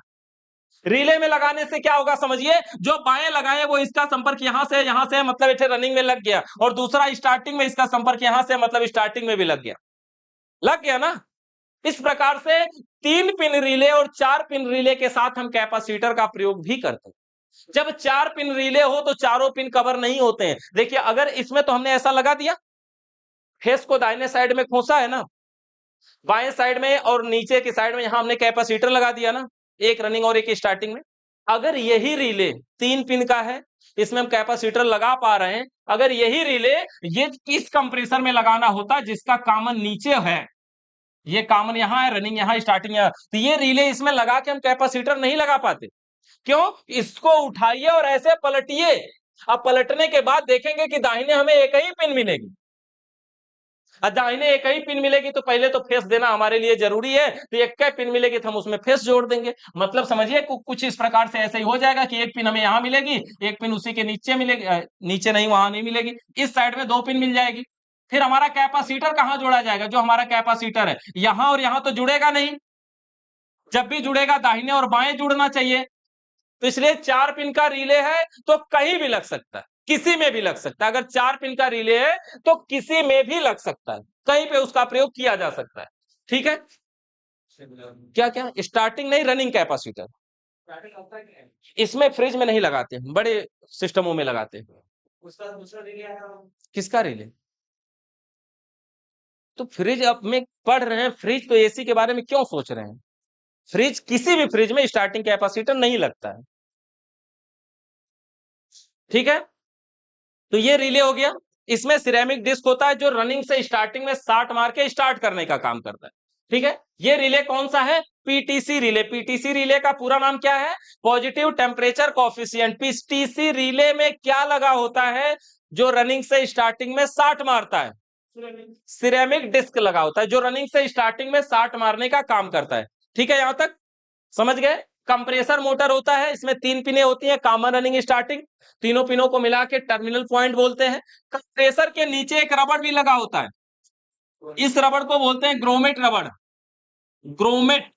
रिले में लगाने से क्या होगा समझिए, जो बाएं लगाए वो इसका संपर्क यहां से मतलब इसे रनिंग में लग गया, और दूसरा स्टार्टिंग में इसका संपर्क यहां से मतलब स्टार्टिंग में भी लग गया ना। इस प्रकार से 3 पिन रिले और 4 पिन रिले के साथ हम कैपेसिटर का प्रयोग भी करते हैं। जब 4 पिन रिले हो तो चारों पिन कवर नहीं होते हैं। देखिए अगर इसमें तो हमने ऐसा लगा दिया, फेस को दाहिने साइड में खोसा है ना, बाएं साइड में और नीचे की साइड में यहां हमने कैपेसिटर लगा दिया ना, एक रनिंग और एक स्टार्टिंग में। अगर यही रिले 3 पिन का है, इसमें हम कैपेसिटर लगा पा रहे हैं, अगर यही रिले ये इस कंप्रेसर में लगाना होता जिसका कॉमन नीचे है, ये कॉमन यहां है, रनिंग यहां, स्टार्टिंग यहां, तो ये रिले इसमें लगा के हम कैपेसिटर नहीं लगा पाते। क्यों? इसको उठाइए और ऐसे पलटिए, अब पलटने के बाद देखेंगे कि दाहिने हमें एक ही पिन मिलेगी। दाहिने एक ही पिन मिलेगी तो पहले तो फेस देना हमारे लिए जरूरी है, तो एक ही पिन मिलेगी तो हम उसमें फेस जोड़ देंगे। मतलब समझिए कुछ इस प्रकार से ऐसे ही हो जाएगा कि एक पिन हमें यहां मिलेगी, एक पिन उसी के नीचे मिलेगी, नीचे नहीं, वहां नहीं मिलेगी, इस साइड में 2 पिन मिल जाएगी। फिर हमारा कैपेसिटर कहां जोड़ा जाएगा? जो हमारा कैपेसिटर है यहां और यहां तो जुड़ेगा नहीं, जब भी जुड़ेगा दाहिने और बाएं जुड़ना चाहिए। तो इसलिए 4 पिन का रिले है तो कहीं भी लग सकता है, किसी में भी लग सकता है। अगर 4 पिन का रिले है तो किसी में भी लग सकता है, कहीं पे उसका प्रयोग किया जा सकता है। ठीक है, क्या क्या स्टार्टिंग नहीं, रनिंग कैपेसिटर इसमें फ्रिज में नहीं लगाते हैं, बड़े सिस्टमों में लगाते हैं। उसका दूसरा रिले आया, किसका रिले? तो फ्रिज अब में पढ़ रहे हैं, फ्रिज तो एसी के बारे में क्यों सोच रहे हैं? फ्रिज, किसी भी फ्रिज में स्टार्टिंग कैपेसिटर नहीं लगता है। ठीक है, तो ये रिले हो गया। इसमें सिरेमिक डिस्क होता है जो रनिंग से स्टार्टिंग में शार्ट मार के स्टार्ट करने का काम करता है। ठीक है, ये रिले कौन सा है? PTC relay. पीटीसी रिले का पूरा नाम क्या है? Positive temperature coefficient. PTC relay में क्या लगा होता है जो रनिंग से स्टार्टिंग में शार्ट मारता है? सिरेमिक डिस्क लगा होता है जो रनिंग से स्टार्टिंग में शार्ट मारने का काम करता है। ठीक है, यहां तक समझ गए? कंप्रेसर मोटर होता है, इसमें 3 पिनें होती हैं, कॉमन, रनिंग, स्टार्टिंग। तीनों पिनों को मिला के टर्मिनल पॉइंट बोलते हैं। कंप्रेसर के नीचे एक रबड़ भी लगा होता है, इस रबड़ को बोलते हैं ग्रोमेट रबड़। ग्रोमेट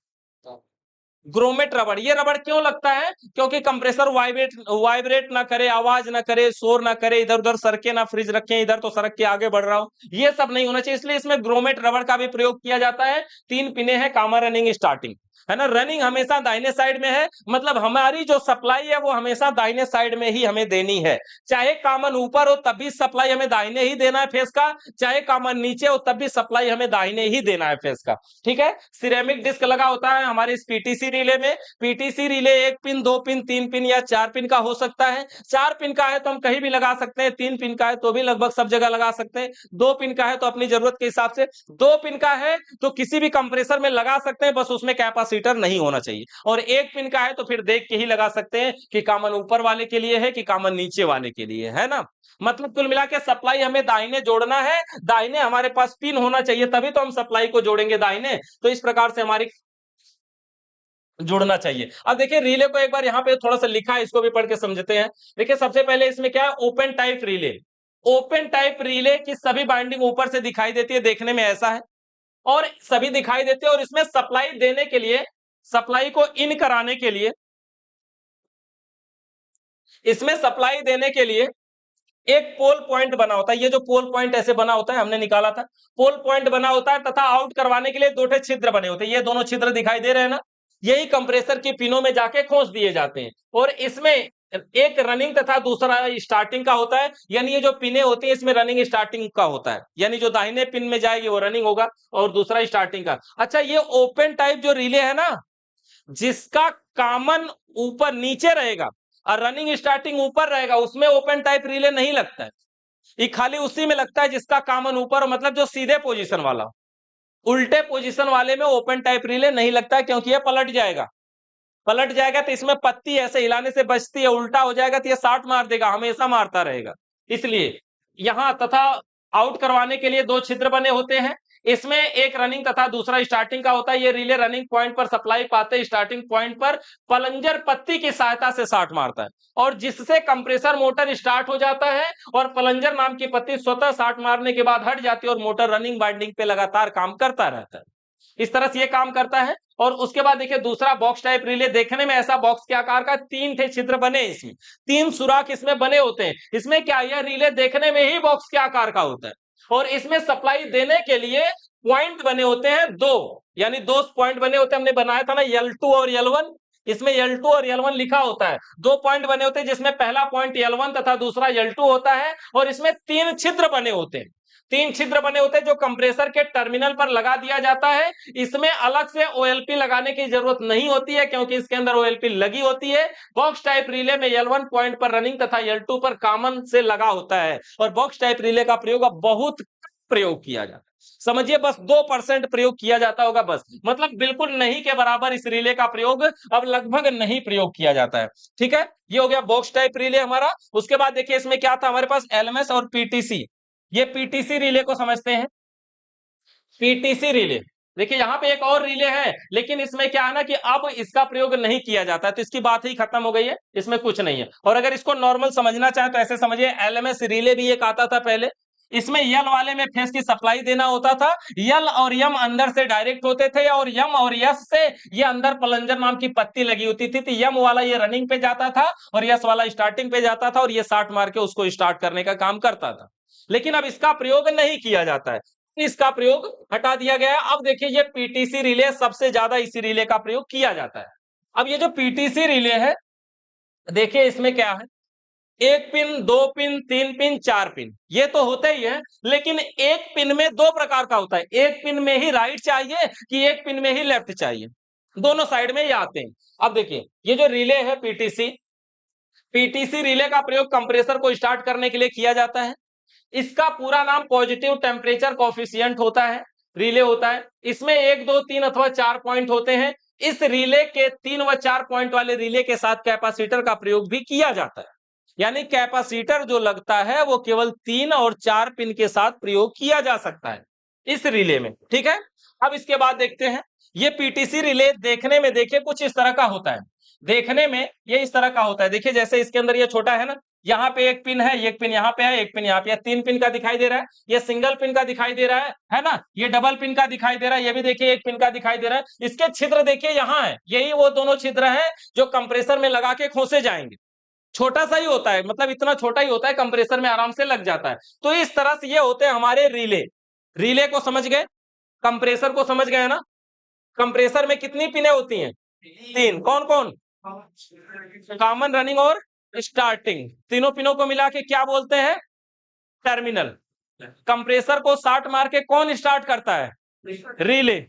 ग्रोमेट रबड़, ये रबड़ क्यों लगता है? क्योंकि कंप्रेसर वाइब्रेट ना करे, आवाज ना करे, शोर ना करे, इधर उधर सरके ना, फ्रिज रखे इधर तो सरक के आगे बढ़ रहा हूं, ये सब नहीं होना चाहिए, इसलिए इसमें ग्रोमेट रबड़ का भी प्रयोग किया जाता है। 3 पिने हैं, कॉमन रनिंग स्टार्टिंग, है ना। रनिंग हमेशा दाहिने साइड में है, मतलब हमारी जो सप्लाई है वो हमेशा दाहिने साइड में ही हमें देनी है। चाहे कॉमन ऊपर हो तब भी सप्लाई हमें दाहिने ही देना है फेस का, चाहे कॉमन नीचे हो तब भी सप्लाई हमें दाहिने ही देना है फेस का, ठीक है। सिरेमिक डिस्क लगा होता है हमारे इस पीटीसी रिले में। PTC relay 1 pin, 2 pin, 3 pin या 4 पिन का हो सकता है। 4 पिन का है तो हम कहीं भी लगा सकते हैं, 3 पिन का है तो भी लगभग सब जगह लगा सकते हैं, 2 पिन का है तो अपनी जरूरत के हिसाब से, 2 पिन का है तो किसी भी कंप्रेसर में लगा सकते हैं, बस उसमें कैपेसिटर नहीं होना चाहिए। और 1 पिन का है तो फिर देख के ही लगा सकते हैं कि कॉमन ऊपर वाले के लिए है कि कॉमन नीचे वाले के लिए है ना। मतलब कुल मिला के सप्लाई हमें दाहिने जोड़ना है, दाहिने हमारे पास पिन होना चाहिए तभी तो हम सप्लाई को जोड़ेंगे दाहिने। तो इस प्रकार से हमारी जुड़ना चाहिए। अब देखिए रिले को एक बार यहाँ पे थोड़ा सा लिखा है, इसको भी पढ़ के समझते हैं। देखिए सबसे पहले इसमें क्या है, open type relay. Open type relay की सभी बाइंडिंग ऊपर से दिखाई देती है, देखने में ऐसा है, और सभी दिखाई देते हैं, और इसमें सप्लाई देने के लिए, सप्लाई को इन कराने के लिए, इसमें सप्लाई देने के लिए एक पोल पॉइंट बना होता है। ये जो पोल पॉइंट ऐसे बना होता है, हमने निकाला था, पोल पॉइंट बना होता है, तथा आउट करवाने के लिए 2 छिद्र बने होते हैं। ये दोनों छिद्र दिखाई दे रहे हैं ना, यही कंप्रेसर की पिनों में जाके खोस दिए जाते हैं। और इसमें एक रनिंग तथा दूसरा स्टार्टिंग का होता है, यानी ये जो पिने होती है इसमें रनिंग स्टार्टिंग का होता है, यानी जो दाहिने पिन में जाएगी वो रनिंग होगा और दूसरा स्टार्टिंग का। अच्छा, ये ओपन टाइप जो रिले है ना, जिसका कॉमन ऊपर नीचे रहेगा और रनिंग स्टार्टिंग ऊपर रहेगा, उसमें ओपन टाइप रिले नहीं लगता है। ये खाली उसी में लगता है जिसका कॉमन ऊपर, मतलब जो सीधे पोजीशन वाला। उल्टे पोजीशन वाले में ओपन टाइप रिले नहीं लगता है, क्योंकि ये पलट जाएगा। पलट जाएगा तो इसमें पत्ती ऐसे हिलाने से बचती है, उल्टा हो जाएगा तो ये शार्ट मार देगा, हमेशा मारता रहेगा। इसलिए यहां तथा आउट करवाने के लिए 2 छिद्र बने होते हैं। इसमें एक रनिंग तथा दूसरा स्टार्टिंग का होता है। ये रिले रनिंग पॉइंट पर सप्लाई पाते स्टार्टिंग पॉइंट पर प्लंजर पत्ती की सहायता से शार्ट मारता है, और जिससे कंप्रेसर मोटर स्टार्ट हो जाता है, और प्लंजर नाम की पत्ती स्वतः शार्ट मारने के बाद हट जाती है, और मोटर रनिंग बाइंडिंग पे लगातार काम करता रहता है। इस तरह से ये काम करता है। और उसके बाद देखिए दूसरा बॉक्स टाइप रिले, देखने में ऐसा बॉक्स के आकार का, 3 थे छिद्र बने, इसमें 3 सुराख इसमें बने होते हैं। इसमें क्या, यह रिले देखने में ही बॉक्स के आकार का होता है, और इसमें सप्लाई देने के लिए पॉइंट बने होते हैं 2, यानी 2 पॉइंट बने होते हैं। हमने बनाया था ना L2 और L1, इसमें L2 और L1 लिखा होता है। 2 पॉइंट बने होते हैं, जिसमें पहला पॉइंट L1 तथा दूसरा L2 होता है, और इसमें 3 छिद्र बने होते हैं। 3 छिद्र बने होते हैं जो कंप्रेसर के टर्मिनल पर लगा दिया जाता है। इसमें अलग से OLP लगाने की जरूरत नहीं होती है, क्योंकि इसके अंदर OLP लगी होती है। बॉक्स टाइप रिले में L1 पॉइंट पर रनिंग तथा L2 पर कॉमन से लगा होता है, और बॉक्स टाइप रिले का प्रयोग अब बहुत प्रयोग किया जाता है। समझिए बस 2% प्रयोग किया जाता होगा, बस मतलब बिल्कुल नहीं के बराबर इस रिले का प्रयोग अब लगभग नहीं प्रयोग किया जाता है। ठीक है, ये हो गया बॉक्स टाइप रिले हमारा। उसके बाद देखिए इसमें क्या था हमारे पास, LMS और PTC। ये पीटीसी रिले को समझते हैं। पीटीसी रिले, देखिए यहां पे एक और रिले है, लेकिन इसमें क्या है ना कि अब इसका प्रयोग नहीं किया जाता है, तो इसकी बात ही खत्म हो गई है, इसमें कुछ नहीं है। और अगर इसको नॉर्मल समझना चाहे तो ऐसे समझिए, एलएमएस रिले भी एक आता था पहले। इसमें यल वाले में फेस की सप्लाई देना होता था, यल और यम अंदर से डायरेक्ट होते थे, और यम और यस से ये अंदर प्लंजर नाम की पत्ती लगी होती थी, तो यम वाला ये रनिंग पे जाता था और यस वाला स्टार्टिंग पे जाता था, और ये शार्ट मार के उसको स्टार्ट करने का काम करता था। लेकिन अब इसका प्रयोग नहीं किया जाता है, इसका प्रयोग हटा दिया गया है। अब देखिए ये पीटीसी रिले, सबसे ज्यादा इसी रिले का प्रयोग किया जाता है। अब ये जो पीटीसी रिले है, देखिए इसमें क्या है, 1 पिन, 2 पिन, 3 पिन, 4 पिन, ये तो होते ही है, लेकिन एक पिन में 2 प्रकार का होता है। एक पिन में ही राइट चाहिए कि एक पिन में ही लेफ्ट चाहिए, दोनों साइड में ही आते हैं। अब देखिए ये जो रिले है पीटीसी, पीटीसी रिले का प्रयोग कंप्रेसर को स्टार्ट करने के लिए किया जाता है। इसका पूरा नाम पॉजिटिव टेम्परेचर कोफिशिएंट होता है, रिले होता है। इसमें 1, 2, 3 अथवा 4 पॉइंट होते हैं। इस रिले के 3 व 4 पॉइंट वाले रिले के साथ कैपेसिटर का प्रयोग भी किया जाता है, यानी कैपेसिटर जो लगता है वो केवल 3 और 4 पिन के साथ प्रयोग किया जा सकता है इस रिले में। ठीक है, अब इसके बाद देखते हैं, ये पीटीसी रिले देखने में देखिए कुछ इस तरह का होता है। देखने में ये इस तरह का होता है, देखिए जैसे इसके अंदर ये छोटा है ना, यहाँ पे एक पिन है, एक पिन यहाँ पे है, एक पिन यहाँ पे है, 3 पिन का दिखाई दे रहा है, ये सिंगल पिन का दिखाई दे रहा है ना, ये डबल पिन का दिखाई दे रहा है, ये भी देखिए एक पिन का दिखाई दे रहा है। इसके छिद्र देखिए यहाँ है, यही वो दोनों छिद्र हैं जो कंप्रेसर में लगा के खोसे जाएंगे। छोटा सा ही होता है, मतलब इतना छोटा ही होता है, कंप्रेसर में आराम से लग जाता है। तो इस तरह से ये होते हैं हमारे रिले। रिले को समझ गए, कंप्रेसर को समझ गए ना। कंप्रेसर में कितनी पिनें होती हैं? 3। कौन कौन? कॉमन, रनिंग और स्टार्टिंग। तीनों पिनों को मिला के क्या बोलते हैं? टर्मिनल। कंप्रेसर को शार्ट मार के कौन स्टार्ट करता है? रिले।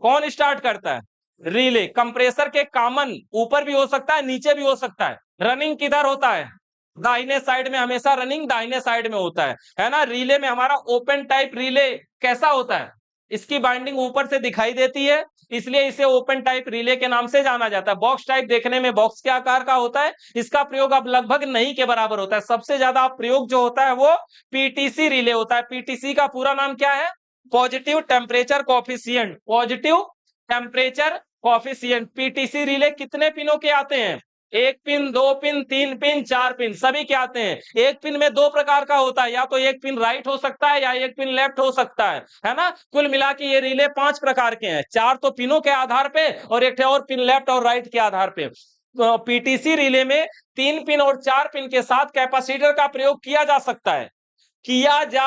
कौन स्टार्ट करता है? रिले। कंप्रेसर के कॉमन ऊपर भी हो सकता है, नीचे भी हो सकता है। रनिंग किधर होता है? दाहिने साइड में, हमेशा रनिंग दाहिने साइड में होता है ना। रिले में हमारा ओपन टाइप रिले कैसा होता है? इसकी बाइंडिंग ऊपर से दिखाई देती है, इसलिए इसे ओपन टाइप रिले के नाम से जाना जाता है। बॉक्स टाइप देखने में बॉक्स के आकार का होता है, इसका प्रयोग अब लगभग नहीं के बराबर होता है। सबसे ज्यादा प्रयोग जो होता है वो पीटीसी रिले होता है। पीटीसी का पूरा नाम क्या है? Positive temperature coefficient. Positive temperature coefficient. PTC relay कितने पिनों के आते हैं? 1 पिन, 2 पिन, 3 पिन, 4 पिन, सभी के आते हैं। एक पिन में 2 प्रकार का होता है, या तो एक पिन राइट हो सकता है या एक पिन लेफ्ट हो सकता है ना। कुल मिला के ये रिले 5 प्रकार के हैं, 4 तो पिनों के आधार पे और एक और पिन लेफ्ट और राइट के आधार पे। तो पीटीसी रिले में 3 पिन और 4 पिन के साथ कैपेसिटर का प्रयोग किया जा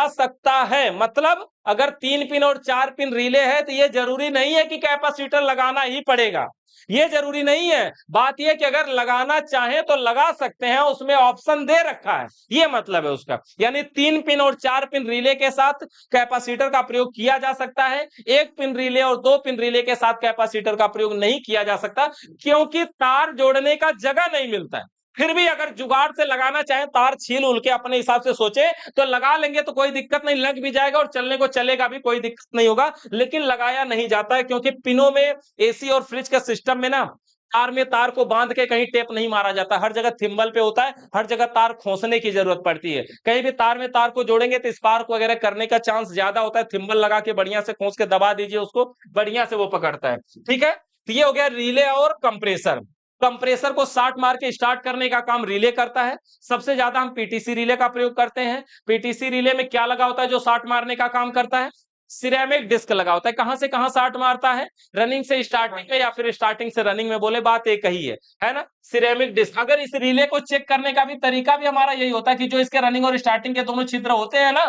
सकता है। मतलब अगर 3 पिन और 4 पिन रिले है तो ये जरूरी नहीं है कि कैपेसिटर लगाना ही पड़ेगा, ये जरूरी नहीं है। बात यह कि अगर लगाना चाहे तो लगा सकते हैं, उसमें ऑप्शन दे रखा है, ये मतलब है उसका। यानी 3 पिन और 4 पिन रिले के साथ कैपेसिटर का प्रयोग किया जा सकता है। 1 पिन रिले और 2 पिन रिले के साथ कैपेसिटर का प्रयोग नहीं किया जा सकता, क्योंकि तार जोड़ने का जगह नहीं मिलता है। फिर भी अगर जुगाड़ से लगाना चाहे, तार छील उल के अपने हिसाब से सोचे तो लगा लेंगे, तो कोई दिक्कत नहीं, लग भी जाएगा और चलने को चलेगा भी, कोई दिक्कत नहीं होगा। लेकिन लगाया नहीं जाता है, क्योंकि पिनों में, एसी और फ्रिज के सिस्टम में ना, तार में तार को बांध के कहीं टेप नहीं मारा जाता। हर जगह थिम्बल पे होता है, हर जगह तार खोसने की जरूरत पड़ती है। कहीं भी तार में तार को जोड़ेंगे तो स्पार्क वगैरह करने का चांस ज्यादा होता है। थिम्बल लगा के बढ़िया से खोस के दबा दीजिए उसको, बढ़िया से वो पकड़ता है। ठीक है, तो ये हो गया रिले और कंप्रेसर। कंप्रेसर को शार्ट मार के स्टार्ट करने का काम रिले करता है। सबसे ज्यादा हम पीटीसी रिले का प्रयोग करते हैं। पीटीसी रिले में क्या लगा होता है जो शार्ट मारने का काम करता है? सिरेमिक डिस्क लगा होता है। कहां से कहां शार्ट मारता है? रनिंग से स्टार्टिंग में, या फिर स्टार्टिंग से रनिंग में, बोले बात एक ही है ना। Ceramic disc. अगर इस रिले को चेक करने का भी तरीका भी हमारा यही होता है कि जो इसके रनिंग और स्टार्टिंग के दोनों छिद्र होते हैं ना,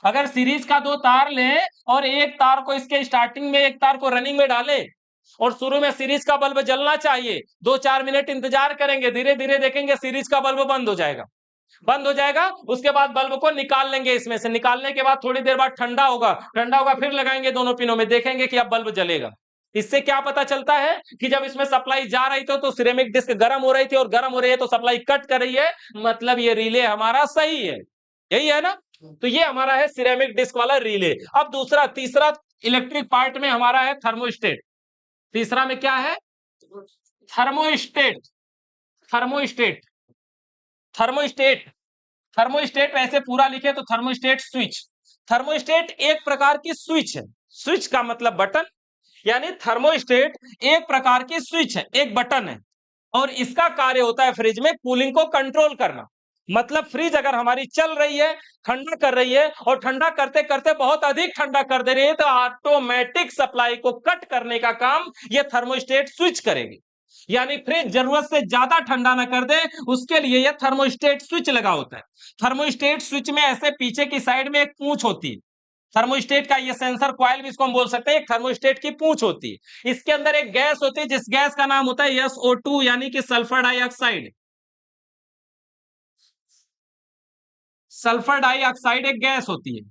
अगर सीरीज का 2 तार लें और एक तार को इसके स्टार्टिंग में, एक तार को रनिंग में डालें, और शुरू में सीरीज का बल्ब जलना चाहिए, 2-4 मिनट इंतजार करेंगे, धीरे धीरे देखेंगे सीरीज का बल्ब बंद हो जाएगा। बंद हो जाएगा, उसके बाद बल्ब को निकाल लेंगे इसमें से। निकालने के बाद थोड़ी देर बाद ठंडा होगा, ठंडा होगा, फिर लगाएंगे दोनों पिनों में, देखेंगे कि अब बल्ब जलेगा। इससे क्या पता चलता है कि जब इसमें सप्लाई जा रही थी तो सिरेमिक डिस्क गर्म हो रही थी, और गर्म हो रही है तो सप्लाई कट कर रही है, मतलब ये रिले हमारा सही है। यही है ना। तो ये हमारा है सिरेमिक डिस्क वाला रिले। अब दूसरा, तीसरा इलेक्ट्रिक पार्ट में हमारा है थर्मोस्टेट। तीसरा में क्या है? थर्मोस्टेट। थर्मोस्टेट। थर्मोस्टेट। थर्मोस्टेट ऐसे पूरा लिखे तो थर्मोस्टेट स्विच। थर्मोस्टेट एक प्रकार की स्विच है। स्विच का मतलब बटन, यानी थर्मोस्टेट एक प्रकार की स्विच है, एक बटन है, और इसका कार्य होता है फ्रिज में कूलिंग को कंट्रोल करना। मतलब फ्रिज अगर हमारी चल रही है, ठंडा कर रही है, और ठंडा करते करते बहुत अधिक ठंडा कर दे रही है, तो ऑटोमेटिक सप्लाई को कट करने का काम ये थर्मोस्टेट स्विच करेगी। यानी फ्रिज जरूरत से ज्यादा ठंडा ना कर दे, उसके लिए यह थर्मोस्टेट स्विच लगा होता है। थर्मोस्टेट स्विच में ऐसे पीछे की साइड में एक पूंछ होती है। थर्मोस्टेट का ये सेंसर कॉइल भी इसको हम बोल सकते हैं, एक थर्मोस्टेट की पूंछ होती है। इसके अंदर एक गैस होती है, जिस गैस का नाम होता है SO2, यानी कि सल्फर डाइऑक्साइड। सल्फर डाइऑक्साइड एक गैस होती है,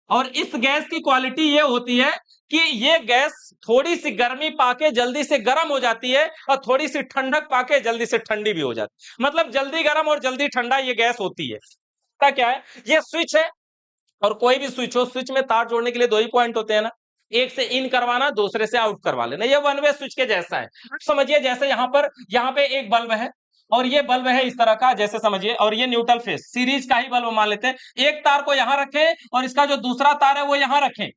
और इस गैस की क्वालिटी ये होती है कि ये गैस थोड़ी सी गर्मी पाके जल्दी से गर्म हो जाती है, और थोड़ी सी ठंडक पाके जल्दी से ठंडी भी हो जाती है। मतलब जल्दी गर्म और जल्दी ठंडा ये गैस होती है। क्या है? ये स्विच है, और कोई भी स्विच हो, स्विच में तार जोड़ने के लिए 2 ही पॉइंट होते हैं ना, एक से इन करवाना, दूसरे से आउट करवा लेना। ये वन वे स्विच के जैसा है। समझिए जैसे यहाँ पे एक बल्ब है, और ये बल्ब है इस तरह का, जैसे समझिए, और ये न्यूट्रल फेस, सीरीज का ही बल्ब मान लेते हैं। एक तार को यहां रखें और इसका जो दूसरा तार है वो यहां रखें।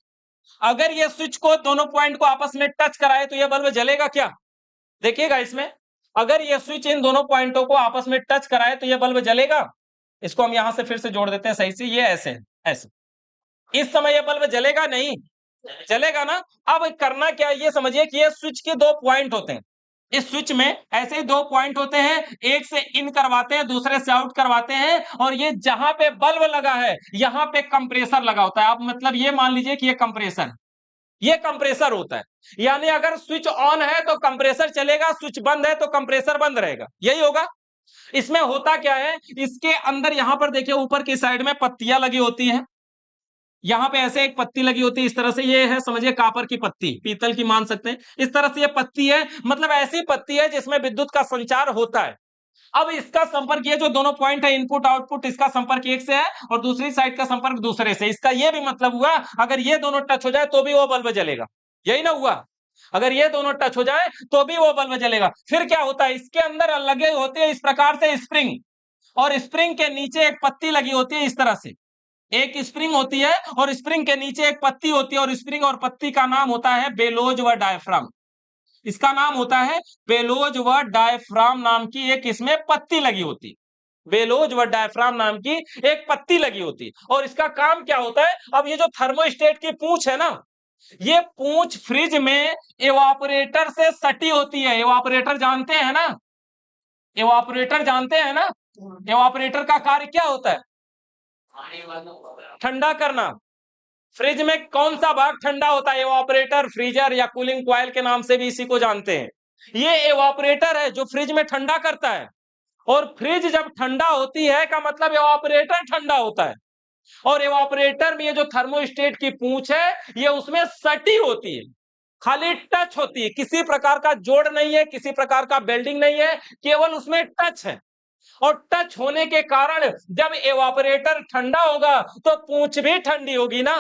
अगर ये स्विच को दोनों पॉइंट को आपस में टच कराए तो ये बल्ब जलेगा क्या? देखिएगा इसमें, अगर ये स्विच इन दोनों पॉइंटों को आपस में टच कराए तो ये बल्ब जलेगा। इसको हम यहां से फिर से जोड़ देते हैं सही से, ये ऐसे है, ऐसे। इस समय ये बल्ब जलेगा नहीं, जलेगा ना। अब करना क्या है ये समझिए कि ये स्विच के दो पॉइंट होते हैं। इस स्विच में ऐसे ही दो पॉइंट होते हैं, एक से इन करवाते हैं, दूसरे से आउट करवाते हैं, और ये जहां पे बल्ब लगा है यहां पे कंप्रेसर लगा होता है। आप मतलब ये मान लीजिए कि ये कंप्रेसर, ये कंप्रेसर होता है। यानी अगर स्विच ऑन है तो कंप्रेसर चलेगा, स्विच बंद है तो कंप्रेसर बंद रहेगा, यही होगा। इसमें होता क्या है, इसके अंदर यहां पर देखिए ऊपर की साइड में पत्तियां लगी होती हैं। यहां पे ऐसे एक पत्ती लगी होती है इस तरह से, ये है समझिए कापर की पत्ती, पीतल की मान सकते हैं। इस तरह से ये पत्ती है, मतलब ऐसी पत्ती है जिसमें विद्युत का संचार होता है। अब इसका संपर्क, ये जो दोनों पॉइंट है इनपुट आउटपुट, इसका संपर्क एक से है और दूसरी साइड का संपर्क दूसरे से। इसका ये भी मतलब हुआ अगर ये दोनों टच हो जाए तो भी वो बल्ब जलेगा, यही ना हुआ। अगर ये दोनों टच हो जाए तो भी वो बल्ब जलेगा। फिर क्या होता है, इसके अंदर लगे होते हैं इस प्रकार से स्प्रिंग, और स्प्रिंग के नीचे एक पत्ती लगी होती है इस तरह से। एक स्प्रिंग होती है और स्प्रिंग के नीचे एक पत्ती होती है, और स्प्रिंग और पत्ती का नाम होता है बेलोज व डायफ्राम। इसका नाम होता है बेलोज व डायफ्राम नाम की एक इसमें पत्ती लगी होती, बेलोज व डायफ्राम नाम की एक पत्ती लगी होती। और इसका काम क्या होता है, अब ये जो थर्मोस्टेट की पूंछ है ना, ये पूंछ फ्रिज में एवापोरेटर से सटी होती है। एवापोरेटर जानते हैं ना, एवापोरेटर जानते हैं ना, एवापोरेटर का कार्य क्या होता है, ठंडा करना। फ्रिज में कौन सा भाग ठंडा होता है, एवापोरेटर, फ्रीजर या कूलिंग कॉइल के नाम से भी इसी को जानते हैं। ये एवापोरेटर है जो फ्रिज में ठंडा करता है, और फ्रिज जब ठंडा होती है का मतलब एवापोरेटर ठंडा होता है। और एवापोरेटर में ये जो थर्मोस्टेट की पूंछ है ये उसमें सटी होती है, खाली टच होती है, किसी प्रकार का जोड़ नहीं है, किसी प्रकार का बेल्डिंग नहीं है, केवल उसमें टच है। और टच होने के कारण जब एवापोरेटर ठंडा होगा तो पूंछ भी ठंडी होगी ना,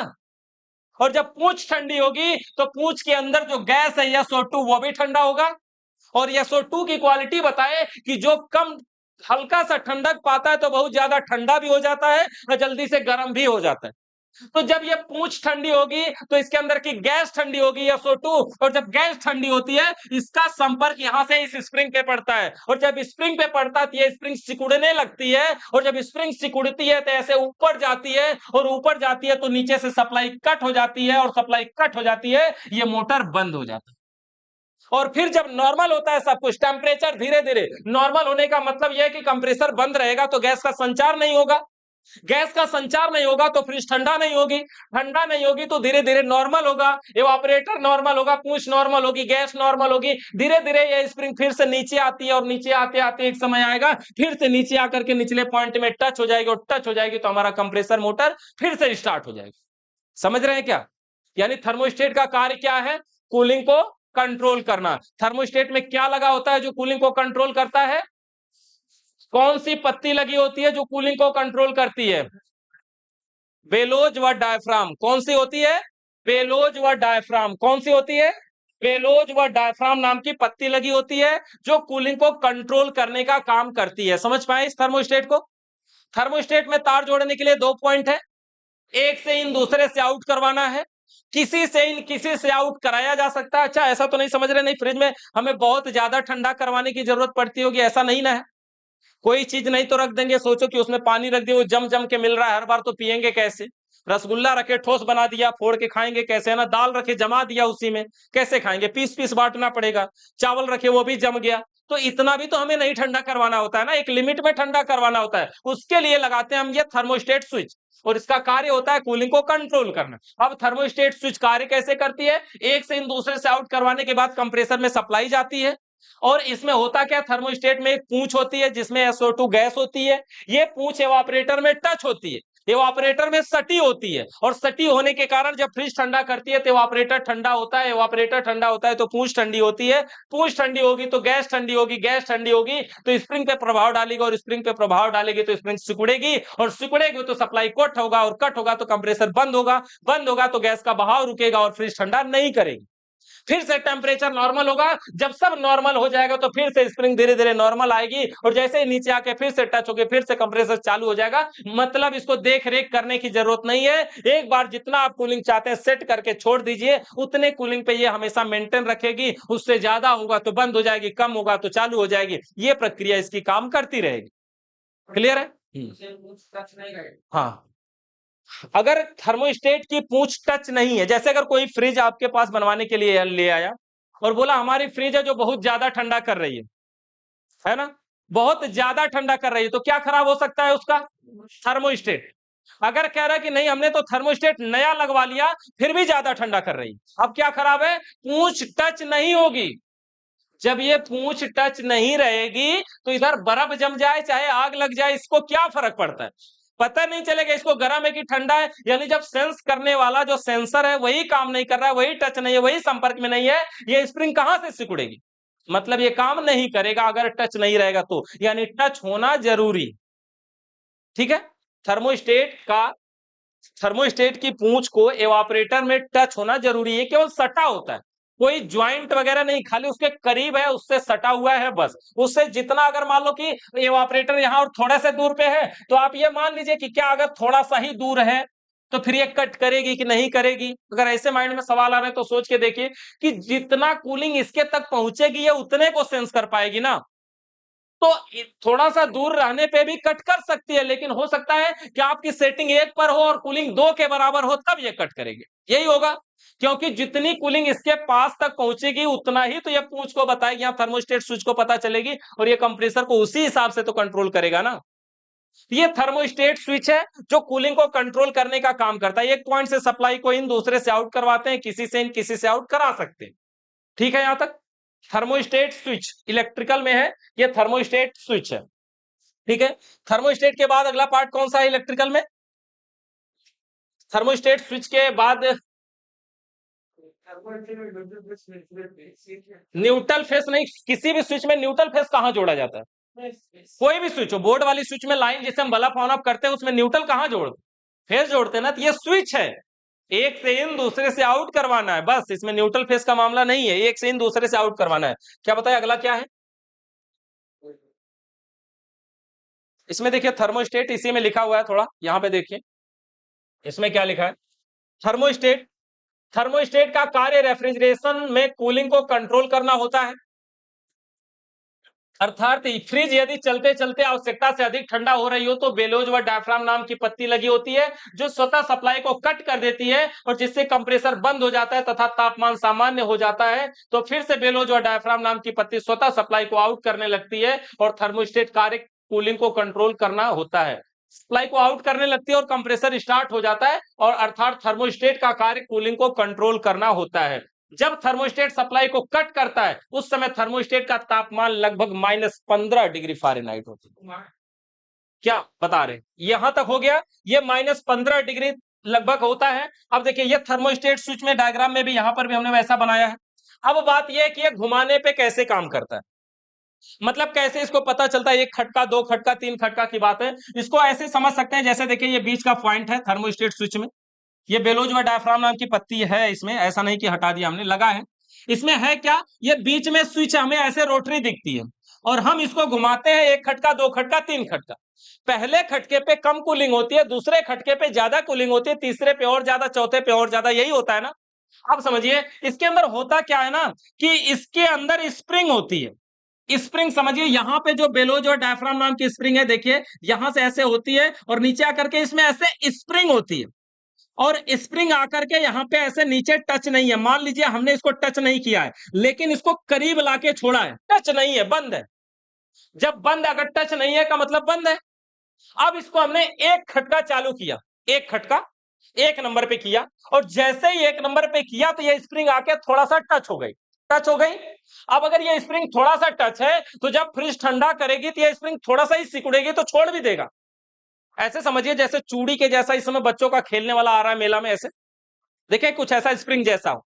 और जब पूंछ ठंडी होगी तो पूंछ के अंदर जो गैस है SO2 वो भी ठंडा होगा। और SO2 की क्वालिटी बताए कि जो कम हल्का सा ठंडक पाता है तो बहुत ज्यादा ठंडा भी हो जाता है और जल्दी से गर्म भी हो जाता है। तो जब ये पूंछ ठंडी होगी तो इसके अंदर की गैस ठंडी होगी SO2, और जब गैस ठंडी होती है इसका संपर्क यहां से इस स्प्रिंग पे पड़ता है, और जब स्प्रिंग पे पड़ता है तो ये स्प्रिंग सिकुड़ने लगती है, और जब स्प्रिंग सिकुड़ती है तो ऐसे ऊपर जाती है, और ऊपर जाती है तो नीचे से सप्लाई कट हो जाती है, और सप्लाई कट हो जाती है ये मोटर बंद हो जाता है। और फिर जब नॉर्मल होता है सब कुछ, टेम्परेचर धीरे धीरे नॉर्मल होने का मतलब यह है कि कंप्रेसर बंद रहेगा तो गैस का संचार नहीं होगा, गैस का संचार नहीं होगा तो फ्रिज ठंडा नहीं होगी, ठंडा नहीं होगी तो धीरे धीरे नॉर्मल होगा, एवापोरेटर नॉर्मल होगा, पूंछ नॉर्मल होगी, गैस नॉर्मल होगी, धीरे धीरे ये स्प्रिंग फिर से नीचे आती है, और नीचे आते आते एक समय आएगा फिर से नीचे आकर के निचले पॉइंट में टच हो जाएगी, और टच हो जाएगी तो हमारा कंप्रेसर मोटर फिर से स्टार्ट हो जाएगी। समझ रहे हैं क्या, यानी थर्मोस्टेट का कार्य क्या है, कूलिंग को कंट्रोल करना। थर्मोस्टेट में क्या लगा होता है जो कूलिंग को कंट्रोल करता है, कौन सी पत्ती लगी होती है जो कूलिंग को कंट्रोल करती है, बेलोज व डायफ्राम। कौन सी होती है, बेलोज व डायफ्राम। कौन सी होती है, बेलोज व डायफ्राम नाम की पत्ती लगी होती है जो कूलिंग को कंट्रोल करने का काम करती है। समझ पाए इस थर्मोस्टेट को। थर्मोस्टेट में तार जोड़ने के लिए दो पॉइंट है, एक से इन दूसरे से आउट करवाना है, किसी से इन किसी से आउट कराया जा सकता है। अच्छा ऐसा तो नहीं समझ रहे, नहीं फ्रिज में हमें बहुत ज्यादा ठंडा करवाने की जरूरत पड़ती होगी, ऐसा नहीं ना है। कोई चीज नहीं तो रख देंगे, सोचो कि उसमें पानी रख दिया वो जम जम के मिल रहा है हर बार, तो पियेंगे कैसे। रसगुल्ला रखे ठोस बना दिया, फोड़ के खाएंगे कैसे, है ना। दाल रखे जमा दिया उसी में, कैसे खाएंगे, पीस पीस बांटना पड़ेगा। चावल रखे वो भी जम गया, तो इतना भी तो हमें नहीं ठंडा करवाना होता है ना, एक लिमिट में ठंडा करवाना होता है। उसके लिए लगाते हैं हम ये थर्मोस्टेट स्विच, और इसका कार्य होता है कूलिंग को कंट्रोल करना। अब थर्मोस्टेट स्विच कार्य कैसे करती है, एक से इन दूसरे से आउट करवाने के बाद कंप्रेसर में सप्लाई जाती है, और इसमें होता क्या, थर्मोस्टेट में एक पूंछ होती है जिसमें SO2 गैस होती है। ये पूंछ एवापोरेटर में टच होती है, एवापोरेटर में सटी होती है, और सटी होने के कारण जब फ्रिज ठंडा करती है तो एवापोरेटर ठंडा होता है, एवापोरेटर ठंडा होता है तो पूंछ ठंडी होती है, पूंछ ठंडी होगी तो गैस ठंडी होगी, गैस ठंडी होगी तो स्प्रिंग पे प्रभाव डालेगी, और स्प्रिंग पे प्रभाव डालेगी तो स्प्रिंग सिकुड़ेगी, और सिकुड़ेगी तो सप्लाई कट होगा, और कट होगा तो कंप्रेसर बंद होगा, बंद होगा तो गैस का बहाव रुकेगा और फ्रिज ठंडा नहीं करेगी। फिर से टेम्परेचर नॉर्मल होगा। जब सब नॉर्मल हो जाएगा तो फिर से स्प्रिंग धीरे धीरे नॉर्मल आएगी और जैसे ही नीचे आके फिर से टच होगी फिर से कंप्रेसर चालू हो जाएगा। मतलब इसको देख रेख करने की जरूरत नहीं है, एक बार जितना आप कूलिंग चाहते हैं सेट करके छोड़ दीजिए, उतने कूलिंग पे ये हमेशा मेंटेन रखेगी। उससे ज्यादा होगा तो बंद हो जाएगी, कम होगा तो चालू हो जाएगी। ये प्रक्रिया इसकी काम करती रहेगी। क्लियर है? हाँ, अगर थर्मोस्टेट की पूंछ टच नहीं है, जैसे अगर कोई फ्रिज आपके पास बनवाने के लिए ले आया और बोला हमारी फ्रिज है जो बहुत ज्यादा ठंडा कर रही है ना, बहुत ज्यादा ठंडा कर रही है, तो क्या खराब हो सकता है उसका? थर्मोस्टेट। अगर कह रहा है कि नहीं हमने तो थर्मोस्टेट नया लगवा लिया फिर भी ज्यादा ठंडा कर रही है, अब क्या खराब है? पूंछ टच नहीं होगी। जब ये पूंछ टच नहीं रहेगी तो इधर बर्फ जम जाए चाहे आग लग जाए, इसको क्या फर्क पड़ता है? पता नहीं चलेगा इसको गर्म है कि ठंडा है। यानी जब सेंस करने वाला जो सेंसर है वही काम नहीं कर रहा है, वही टच नहीं है, वही संपर्क में नहीं है, ये स्प्रिंग कहां से सिकुड़ेगी? मतलब ये काम नहीं करेगा अगर टच नहीं रहेगा तो, यानी टच होना जरूरी। ठीक है? थर्मोस्टेट का थर्मोस्टेट की पूंछ को एवापोरेटर में टच होना जरूरी है, केवल सटा होता है, कोई ज्वाइंट वगैरह नहीं, खाली उसके करीब है, उससे सटा हुआ है बस। उससे जितना अगर मान लो कि एवापोरेटर यहां और थोड़े से दूर पे है तो आप ये मान लीजिए कि क्या अगर थोड़ा सा ही दूर है तो फिर ये कट करेगी कि नहीं करेगी? अगर ऐसे माइंड में सवाल आ रहे हैं तो सोच के देखिए कि जितना कूलिंग इसके तक पहुंचेगी ये उतने को सेंस कर पाएगी ना। तो थोड़ा सा दूर रहने पे भी कट कर सकती है, लेकिन हो सकता है कि आपकी सेटिंग 1 पर हो और कूलिंग 2 के बराबर हो तब ये कट करेगी। यही होगा, क्योंकि जितनी कूलिंग इसके पास तक पहुंचेगी उतना ही तो ये पूंछ को बताएगी, यहाँ थर्मोस्टेट स्विच को पता चलेगी और ये कंप्रेसर को उसी हिसाब से तो कंट्रोल करेगा ना। ये थर्मोस्टेट स्विच है जो कूलिंग को कंट्रोल करने का काम करता है। एक पॉइंट से सप्लाई को इन, दूसरे से आउट करवाते हैं, किसी से इन किसी से आउट करा सकते हैं। ठीक है? यहां तक थर्मोस्टेट स्विच इलेक्ट्रिकल में है, ये थर्मोस्टेट स्विच है। ठीक है? थर्मोस्टेट के बाद अगला पार्ट कौन सा है इलेक्ट्रिकल में? थर्मोस्टेट स्विच के बाद न्यूट्रल फेस नहीं, किसी भी स्विच में न्यूट्रल फेस कहां जोड़ा जाता है? कोई भी स्विच हो, बोर्ड वाली स्विच में लाइन जिसे हम बल्ब ऑन ऑफ करते हैं उसमें न्यूट्रल कहां जोड़ते? फेस जोड़ते हैं ना। तो ये स्विच है, एक से इन दूसरे से आउट करवाना है बस, इसमें न्यूट्रल फेस का मामला नहीं है, एक से इन दूसरे से आउट करवाना है। क्या बताया अगला क्या है? इसमें देखिए थर्मोस्टेट इसी में लिखा हुआ है, थोड़ा यहां पे देखिए इसमें क्या लिखा है। थर्मोस्टेट, थर्मोस्टेट का कार्य रेफ्रिजरेशन में कूलिंग को कंट्रोल करना होता है। अर्थात फ्रिज यदि चलते चलते आवश्यकता से अधिक ठंडा हो रही हो तो बेलोज व डायफ्राम नाम की पत्ती लगी होती है जो स्वतः सप्लाई को कट कर देती है और जिससे कंप्रेसर बंद हो जाता है तथा तापमान सामान्य हो जाता है। तो फिर से बेलोज व डायफ्राम नाम की पत्ती स्वतः सप्लाई को आउट करने लगती है और थर्मोस्टेट कार्य कूलिंग को कंट्रोल करना होता है। सप्लाई को आउट करने लगती है और कंप्रेसर स्टार्ट हो जाता है और अर्थात थर्मोस्टेट का कार्य कूलिंग को कंट्रोल करना होता है। जब थर्मोस्टेट सप्लाई को कट करता है उस समय थर्मोस्टेट का तापमान लगभग -15 डिग्री फ़ारेनहाइट होता है। क्या बता रहे? यहां तक हो गया, ये -15 डिग्री लगभग होता है। अब देखिए ये थर्मोस्टेट स्विच में डायग्राम में भी यहां पर भी हमने वैसा बनाया है। अब बात यह है कि ये घुमाने पे कैसे काम करता है, मतलब कैसे इसको पता चलता है, एक खटका, दो खटका, तीन खटका की बात है। इसको ऐसे समझ सकते हैं जैसे देखिए ये बीच का पॉइंट है थर्मोस्टेट स्विच में, ये बेलोज व डायफ्राम नाम की पत्ती है इसमें, ऐसा नहीं कि हटा दिया हमने, लगा है। इसमें है क्या, ये बीच में स्विच हमें ऐसे रोटरी दिखती है और हम इसको घुमाते हैं, एक खटका, दो खटका, तीन खटका। पहले खटके पे कम कूलिंग होती है, दूसरे खटके पे ज्यादा कूलिंग होती है, तीसरे पे और ज्यादा, चौथे पे और ज्यादा, यही होता है ना। अब समझिए इसके अंदर होता क्या है ना कि इसके अंदर स्प्रिंग होती है। स्प्रिंग समझिए, यहां पे जो बेलोज और डायफ्राम नाम की स्प्रिंग है, देखिए यहां से ऐसे होती है और नीचे आकर के इसमें ऐसे स्प्रिंग होती है और स्प्रिंग आकर के यहाँ पे ऐसे नीचे टच नहीं है। मान लीजिए हमने इसको टच नहीं किया है लेकिन इसको करीब लाके छोड़ा है, टच नहीं है, बंद है। जब बंद, अगर टच नहीं है का मतलब बंद है। अब इसको हमने एक खटका चालू किया, एक खटका एक नंबर पे किया और जैसे ही एक नंबर पे किया तो ये स्प्रिंग आके थोड़ा सा टच हो गई, टच हो गई। अब अगर ये स्प्रिंग थोड़ा सा टच है तो जब फ्रिज ठंडा करेगी तो ये स्प्रिंग थोड़ा सा ही सिकुड़ेगी तो छोड़ भी देगा। ऐसे समझिए जैसे चूड़ी के जैसा इस समय बच्चों का खेलने वाला आ रहा है मेला में, ऐसे देखिए कुछ ऐसा स्प्रिंग जैसा हो।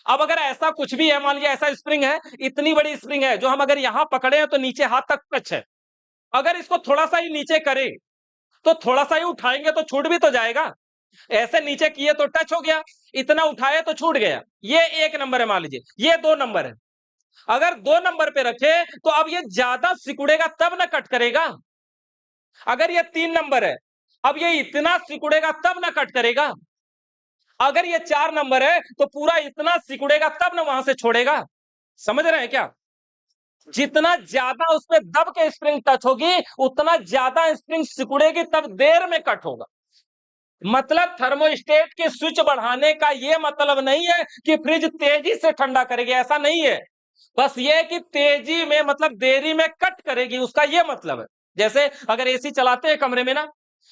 अब अगर ऐसा कुछ भी है, मान लीजिए ऐसा स्प्रिंग है, इतनी बड़ी स्प्रिंग है जो हम अगर यहां पकड़े हैं तो नीचे हाथ तक टच है, अगर इसको थोड़ा सा ही नीचे करे तो थोड़ा सा ही उठाएंगे तो छूट भी तो जाएगा। ऐसे नीचे किए तो टच हो गया, इतना उठाए तो छूट गया। ये 1 नंबर है मान लीजिए, ये 2 नंबर है। अगर 2 नंबर पे रखे तो अब ये ज्यादा सिकुड़ेगा तब ना कट करेगा। अगर ये 3 नंबर है, अब ये इतना सिकुड़ेगा तब ना कट करेगा। अगर ये 4 नंबर है तो पूरा इतना सिकुड़ेगा तब ना वहां से छोड़ेगा। समझ रहे हैं क्या? जितना ज्यादा उसमें दब के स्प्रिंग टच होगी, उतना ज्यादा स्प्रिंग सिकुड़ेगी, तब देर में कट होगा। मतलब थर्मोस्टेट के स्विच बढ़ाने का यह मतलब नहीं है कि फ्रिज तेजी से ठंडा करेगी, ऐसा नहीं है। बस ये है कि तेजी में मतलब देरी में कट करेगी, उसका यह मतलब है। जैसे अगर एसी चलाते हैं कमरे में ना,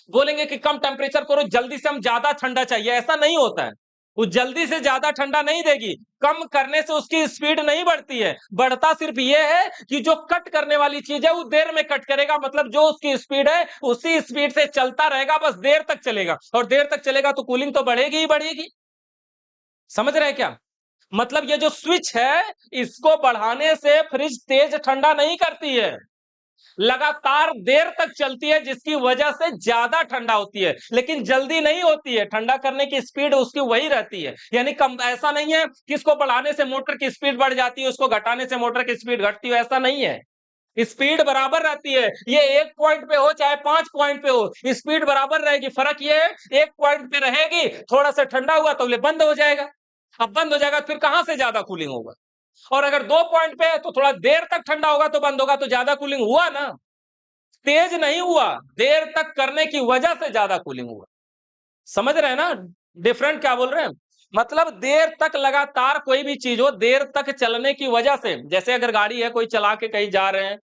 बोलेंगे कि कम टेम्परेचर करो, जल्दी से हम ज्यादा ठंडा चाहिए, ऐसा नहीं होता है। वो जल्दी से ज्यादा ठंडा नहीं देगी, कम करने से उसकी स्पीड नहीं बढ़ती है। बढ़ता सिर्फ ये है कि जो कट करने वाली चीज है वो देर में कट करेगा, मतलब जो उसकी स्पीड है उसी स्पीड से चलता रहेगा, बस देर तक चलेगा। और देर तक चलेगा तो कूलिंग तो बढ़ेगी ही बढ़ेगी। समझ रहे हैं क्या? मतलब ये जो स्विच है, इसको बढ़ाने से फ्रिज तेज ठंडा नहीं करती है, लगातार देर तक चलती है, जिसकी वजह से ज्यादा ठंडा होती है, लेकिन जल्दी नहीं होती है। ठंडा करने की स्पीड उसकी वही रहती है। यानी कम, ऐसा नहीं है कि इसको बढ़ाने से मोटर की स्पीड बढ़ जाती है, उसको घटाने से मोटर की स्पीड घटती है, ऐसा नहीं है। स्पीड बराबर रहती है। ये 1 पॉइंट पे हो चाहे 5 पॉइंट पे हो, स्पीड बराबर रहेगी। फर्क ये है, 1 पॉइंट पे रहेगी, थोड़ा सा ठंडा हुआ तो ये बंद हो जाएगा। अब बंद हो जाएगा, फिर कहां से ज्यादा कूलिंग होगा? और अगर 2 पॉइंट पे है तो थोड़ा देर तक ठंडा होगा तो बंद होगा, तो ज्यादा कूलिंग हुआ ना। तेज नहीं हुआ, देर तक करने की वजह से ज्यादा कूलिंग हुआ। समझ रहे हैं ना डिफरेंट क्या बोल रहे हैं? मतलब देर तक लगातार कोई भी चीज हो, देर तक चलने की वजह से, जैसे अगर गाड़ी है, कोई चला के कहीं जा रहे हैं,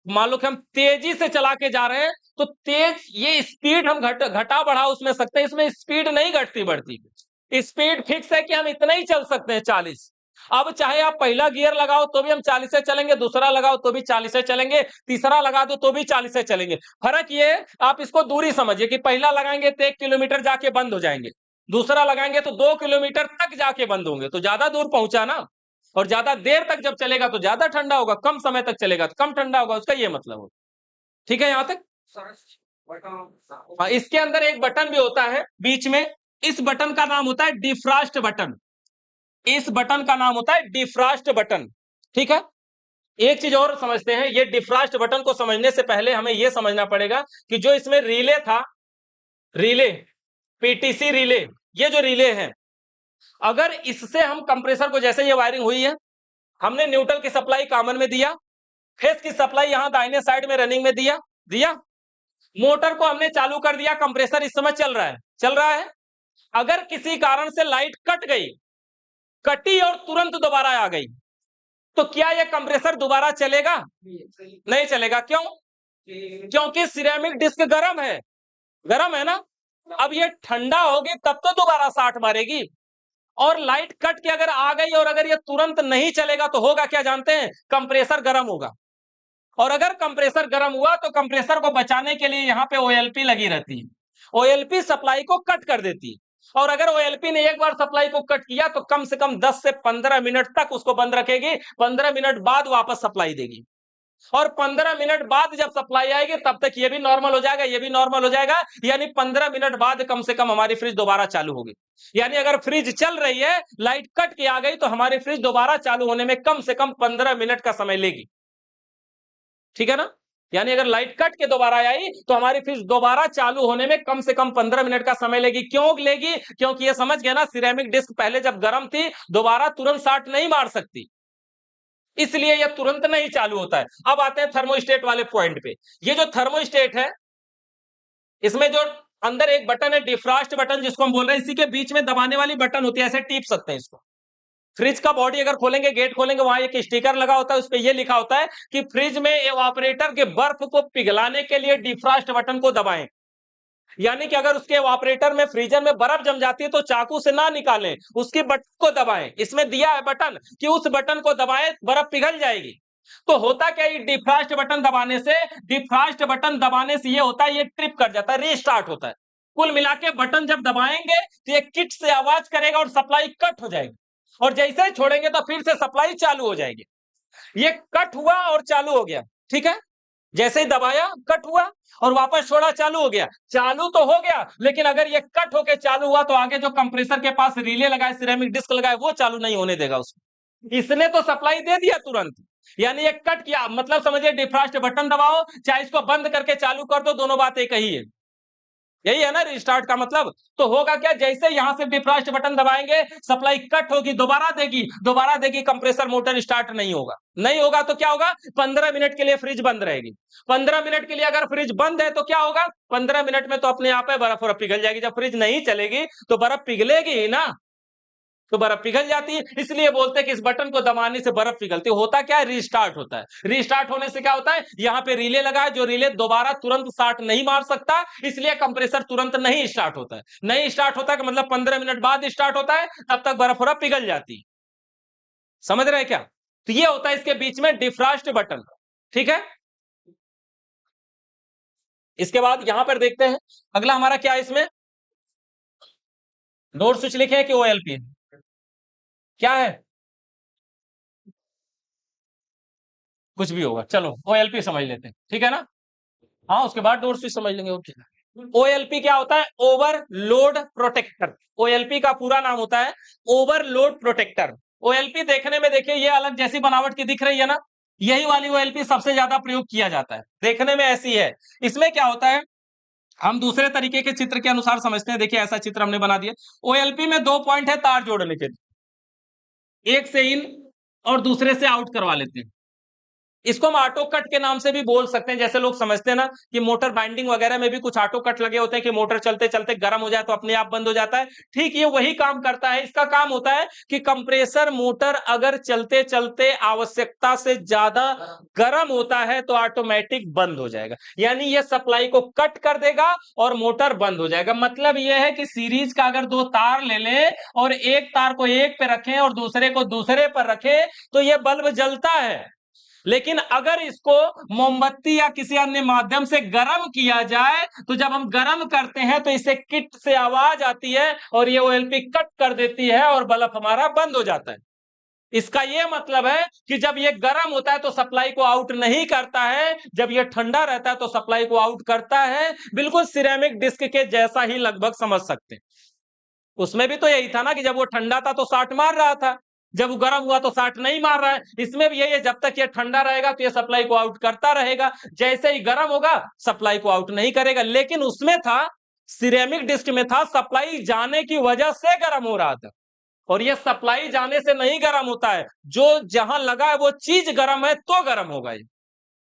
मान लो कि हम तेजी से चला के जा रहे हैं, तो तेज ये स्पीड हम घटा बढ़ा उसमें सकते हैं, इसमें स्पीड नहीं घटती बढ़ती। स्पीड फिक्स है कि हम इतना ही चल सकते हैं 40। अब चाहे आप पहला गियर लगाओ तो भी हम 40 से चलेंगे, दूसरा लगाओ तो भी 40 से चलेंगे, तीसरा लगा दो तो भी 40 से चलेंगे। फर्क ये है, आप इसको दूरी समझिए कि पहला लगाएंगे तो 1 किलोमीटर जाके बंद हो जाएंगे, दूसरा लगाएंगे तो 2 किलोमीटर तक जाके बंद होंगे, तो ज्यादा दूर पहुंचा ना। और ज्यादा देर तक जब चलेगा तो ज्यादा ठंडा होगा, कम समय तक चलेगा तो कम ठंडा होगा, उसका ये मतलब हो। ठीक है यहां तक? हाँ, इसके अंदर एक बटन भी होता है बीच में, इस बटन का नाम होता है डिफ्रॉस्ट बटन। इस बटन का नाम होता है डिफ्रॉस्ट बटन। ठीक है? एक चीज और समझते हैं, ये डिफ्रॉस्ट बटन को समझने से पहले हमें यह समझना पड़ेगा कि जो इसमें रिले था, रिले, पीटीसी रिले, ये जो रिले है, अगर इससे हम कंप्रेसर को, जैसे ये वायरिंग हुई है, हमने न्यूट्रल की सप्लाई कॉमन में दिया, फेस की सप्लाई यहां दाहिने साइड में रनिंग में दिया दिया मोटर को हमने चालू कर दिया, कंप्रेसर इस समय चल रहा है। अगर किसी कारण से लाइट कट गई, कटी और तुरंत दोबारा आ गई, तो क्या यह कंप्रेसर दोबारा चलेगा? नहीं चलेगा। क्यों? क्योंकि सिरेमिक डिस्क गर्म है ना। अब ये ठंडा होगी तब तो दोबारा साठ मारेगी। और लाइट कट के अगर आ गई और अगर ये तुरंत नहीं चलेगा तो होगा क्या जानते हैं? कंप्रेसर गर्म होगा। और अगर कंप्रेसर गर्म हुआ तो कंप्रेसर को बचाने के लिए यहां पे ओएलपी लगी रहती है, ओएलपी सप्लाई को कट कर देती है। और अगर ओएलपी ने एक बार सप्लाई को कट किया तो कम से कम 10 से 15 मिनट तक उसको बंद रखेगी, 15 मिनट बाद वापस सप्लाई देगी। और 15 मिनट बाद जब सप्लाई आएगी तब तक ये भी नॉर्मल हो जाएगा, ये भी नॉर्मल हो जाएगा, यानी 15 मिनट बाद कम से कम हमारी फ्रिज दोबारा चालू होगी। यानी अगर फ्रिज चल रही है, लाइट कट के आ गई, तो हमारी फ्रिज दोबारा चालू होने में कम से कम 15 मिनट का समय लेगी। ठीक है ना? यानी अगर लाइट कट के दोबारा आई तो हमारी फ्रिज दोबारा चालू होने में कम से कम 15 मिनट का समय लेगी। क्यों लेगी? क्योंकि ये समझ गया ना, सिरेमिक डिस्क पहले जब गर्म थी, दोबारा तुरंत शॉर्ट नहीं मार सकती, इसलिए यह तुरंत नहीं चालू होता है। अब आते हैं थर्मोस्टेट वाले पॉइंट पे। ये जो थर्मोस्टेट है, इसमें जो अंदर एक बटन है डिफ्रॉस्ट बटन जिसको हम बोल रहे हैं, इसी के बीच में दबाने वाली बटन होती है, ऐसे टीप सकते हैं इसको। फ्रिज का बॉडी अगर खोलेंगे, गेट खोलेंगे, वहां एक स्टिकर लगा होता है, उस पर यह लिखा होता है कि फ्रिज में एवापोरेटर के बर्फ को पिघलाने के लिए डिफ्रॉस्ट बटन को दबाएं। यानी कि अगर उसके एवापोरेटर में, फ्रीजर में बर्फ जम जाती है तो चाकू से ना निकालें, उसकी बटन को दबाएं। इसमें दिया है बटन कि उस बटन को दबाएं, बर्फ पिघल जाएगी। तो होता क्या, ये डिफ्रॉस्ट बटन दबाने से, डिफ्रॉस्ट बटन दबाने से ये होता है, ये ट्रिप कर जाता है, रीस्टार्ट होता है। कुल मिला के बटन जब दबाएंगे तो ये किट से आवाज करेगा और सप्लाई कट हो जाएगी, और जैसे ही छोड़ेंगे तो फिर से सप्लाई चालू हो जाएगी। ये कट हुआ और चालू हो गया। ठीक है? जैसे ही दबाया कट हुआ और वापस छोड़ा चालू हो गया। चालू तो हो गया, लेकिन अगर ये कट होके चालू हुआ तो आगे जो कंप्रेसर के पास रिले लगाए, सिरेमिक डिस्क लगाए, वो चालू नहीं होने देगा उसको। इसने तो सप्लाई दे दिया तुरंत, यानी ये कट किया, मतलब समझिए डिफ्रॉस्ट बटन दबाओ चाहे इसको बंद करके चालू कर दो, दोनों बात एक ही है। यही है ना रिस्टार्ट का मतलब। तो होगा क्या, जैसे यहां से डिफ्रॉस्ट बटन दबाएंगे सप्लाई कट होगी, दोबारा देगी, कंप्रेसर मोटर स्टार्ट नहीं होगा। नहीं होगा तो क्या होगा, 15 मिनट के लिए फ्रिज बंद रहेगी। 15 मिनट के लिए अगर फ्रिज बंद है तो क्या होगा, 15 मिनट में तो अपने आप है बर्फ पिघल जाएगी। जब फ्रिज नहीं चलेगी तो बर्फ पिघलेगी ही ना, तो बर्फ पिघल जाती है। इसलिए बोलते हैं कि इस बटन को दबाने से बर्फ पिघलती है। होता क्या है, रीस्टार्ट होता है। रीस्टार्ट होने से क्या होता है, यहां पे रिले लगा है, जो रिले दोबारा तुरंत स्टार्ट नहीं मार सकता, इसलिए कंप्रेसर तुरंत नहीं स्टार्ट होता है। नहीं स्टार्ट होता है मतलब 15 मिनट बाद स्टार्ट होता है, तब तक बर्फ पिघल जाती है। समझ रहे हैं क्या? तो ये होता है इसके बीच में डिफ्रॉस्ट बटन। ठीक है, इसके बाद यहां पर देखते हैं अगला हमारा क्या है। इसमें डोर स्विच लिखे हैं कि ओएलपी क्या है, कुछ भी होगा, चलो ओएलपी समझ लेते हैं, ठीक है ना। हाँ, उसके बाद डोर स्विच समझ लेंगे। ओके, ओएलपी क्या होता है, ओवरलोड प्रोटेक्टर। ओएलपी का पूरा नाम होता है ओवरलोड प्रोटेक्टर। ओएलपी देखने में देखिए ये अलग जैसी बनावट की दिख रही है ना, यही वाली ओएलपी सबसे ज्यादा प्रयोग किया जाता है, देखने में ऐसी है। इसमें क्या होता है, हम दूसरे तरीके के चित्र के अनुसार समझते हैं। देखिए ऐसा चित्र हमने बना दिया। ओएलपी में दो पॉइंट है तार जोड़ने के, एक से इन और दूसरे से आउट करवा लेते हैं। इसको हम ऑटो कट के नाम से भी बोल सकते हैं। जैसे लोग समझते हैं ना कि मोटर बाइंडिंग वगैरह में भी कुछ ऑटो कट लगे होते हैं कि मोटर चलते चलते गर्म हो जाए तो अपने आप बंद हो जाता है। ठीक ये वही काम करता है। इसका काम होता है कि कंप्रेसर मोटर अगर चलते चलते आवश्यकता से ज्यादा गर्म होता है तो ऑटोमेटिक बंद हो जाएगा, यानी ये सप्लाई को कट कर देगा और मोटर बंद हो जाएगा। मतलब यह है कि सीरीज का अगर दो तार ले लें और एक तार को एक पे रखें और दूसरे को दूसरे पर रखें तो यह बल्ब जलता है, लेकिन अगर इसको मोमबत्ती या किसी अन्य माध्यम से गर्म किया जाए तो जब हम गर्म करते हैं तो इसे किट से आवाज आती है और ये ओएलपी कट कर देती है और बल्ब हमारा बंद हो जाता है। इसका यह मतलब है कि जब ये गर्म होता है तो सप्लाई को आउट नहीं करता है, जब ये ठंडा रहता है तो सप्लाई को आउट करता है। बिल्कुल सिरेमिक डिस्क के जैसा ही लगभग समझ सकते हैं। उसमें भी तो यही था ना कि जब वो ठंडा था तो शॉर्ट मार रहा था, जब वो गर्म हुआ तो शॉर्ट नहीं मार रहा है। इसमें भी यही है, जब तक ये ठंडा रहेगा तो ये सप्लाई को आउट करता रहेगा, जैसे ही गर्म होगा सप्लाई को आउट नहीं करेगा। लेकिन उसमें था, सिरेमिक डिस्क में था, सप्लाई जाने की वजह से गर्म हो रहा था, और ये सप्लाई जाने से नहीं गर्म होता है। जो जहां लगा है वो चीज गर्म है तो गर्म होगा ये,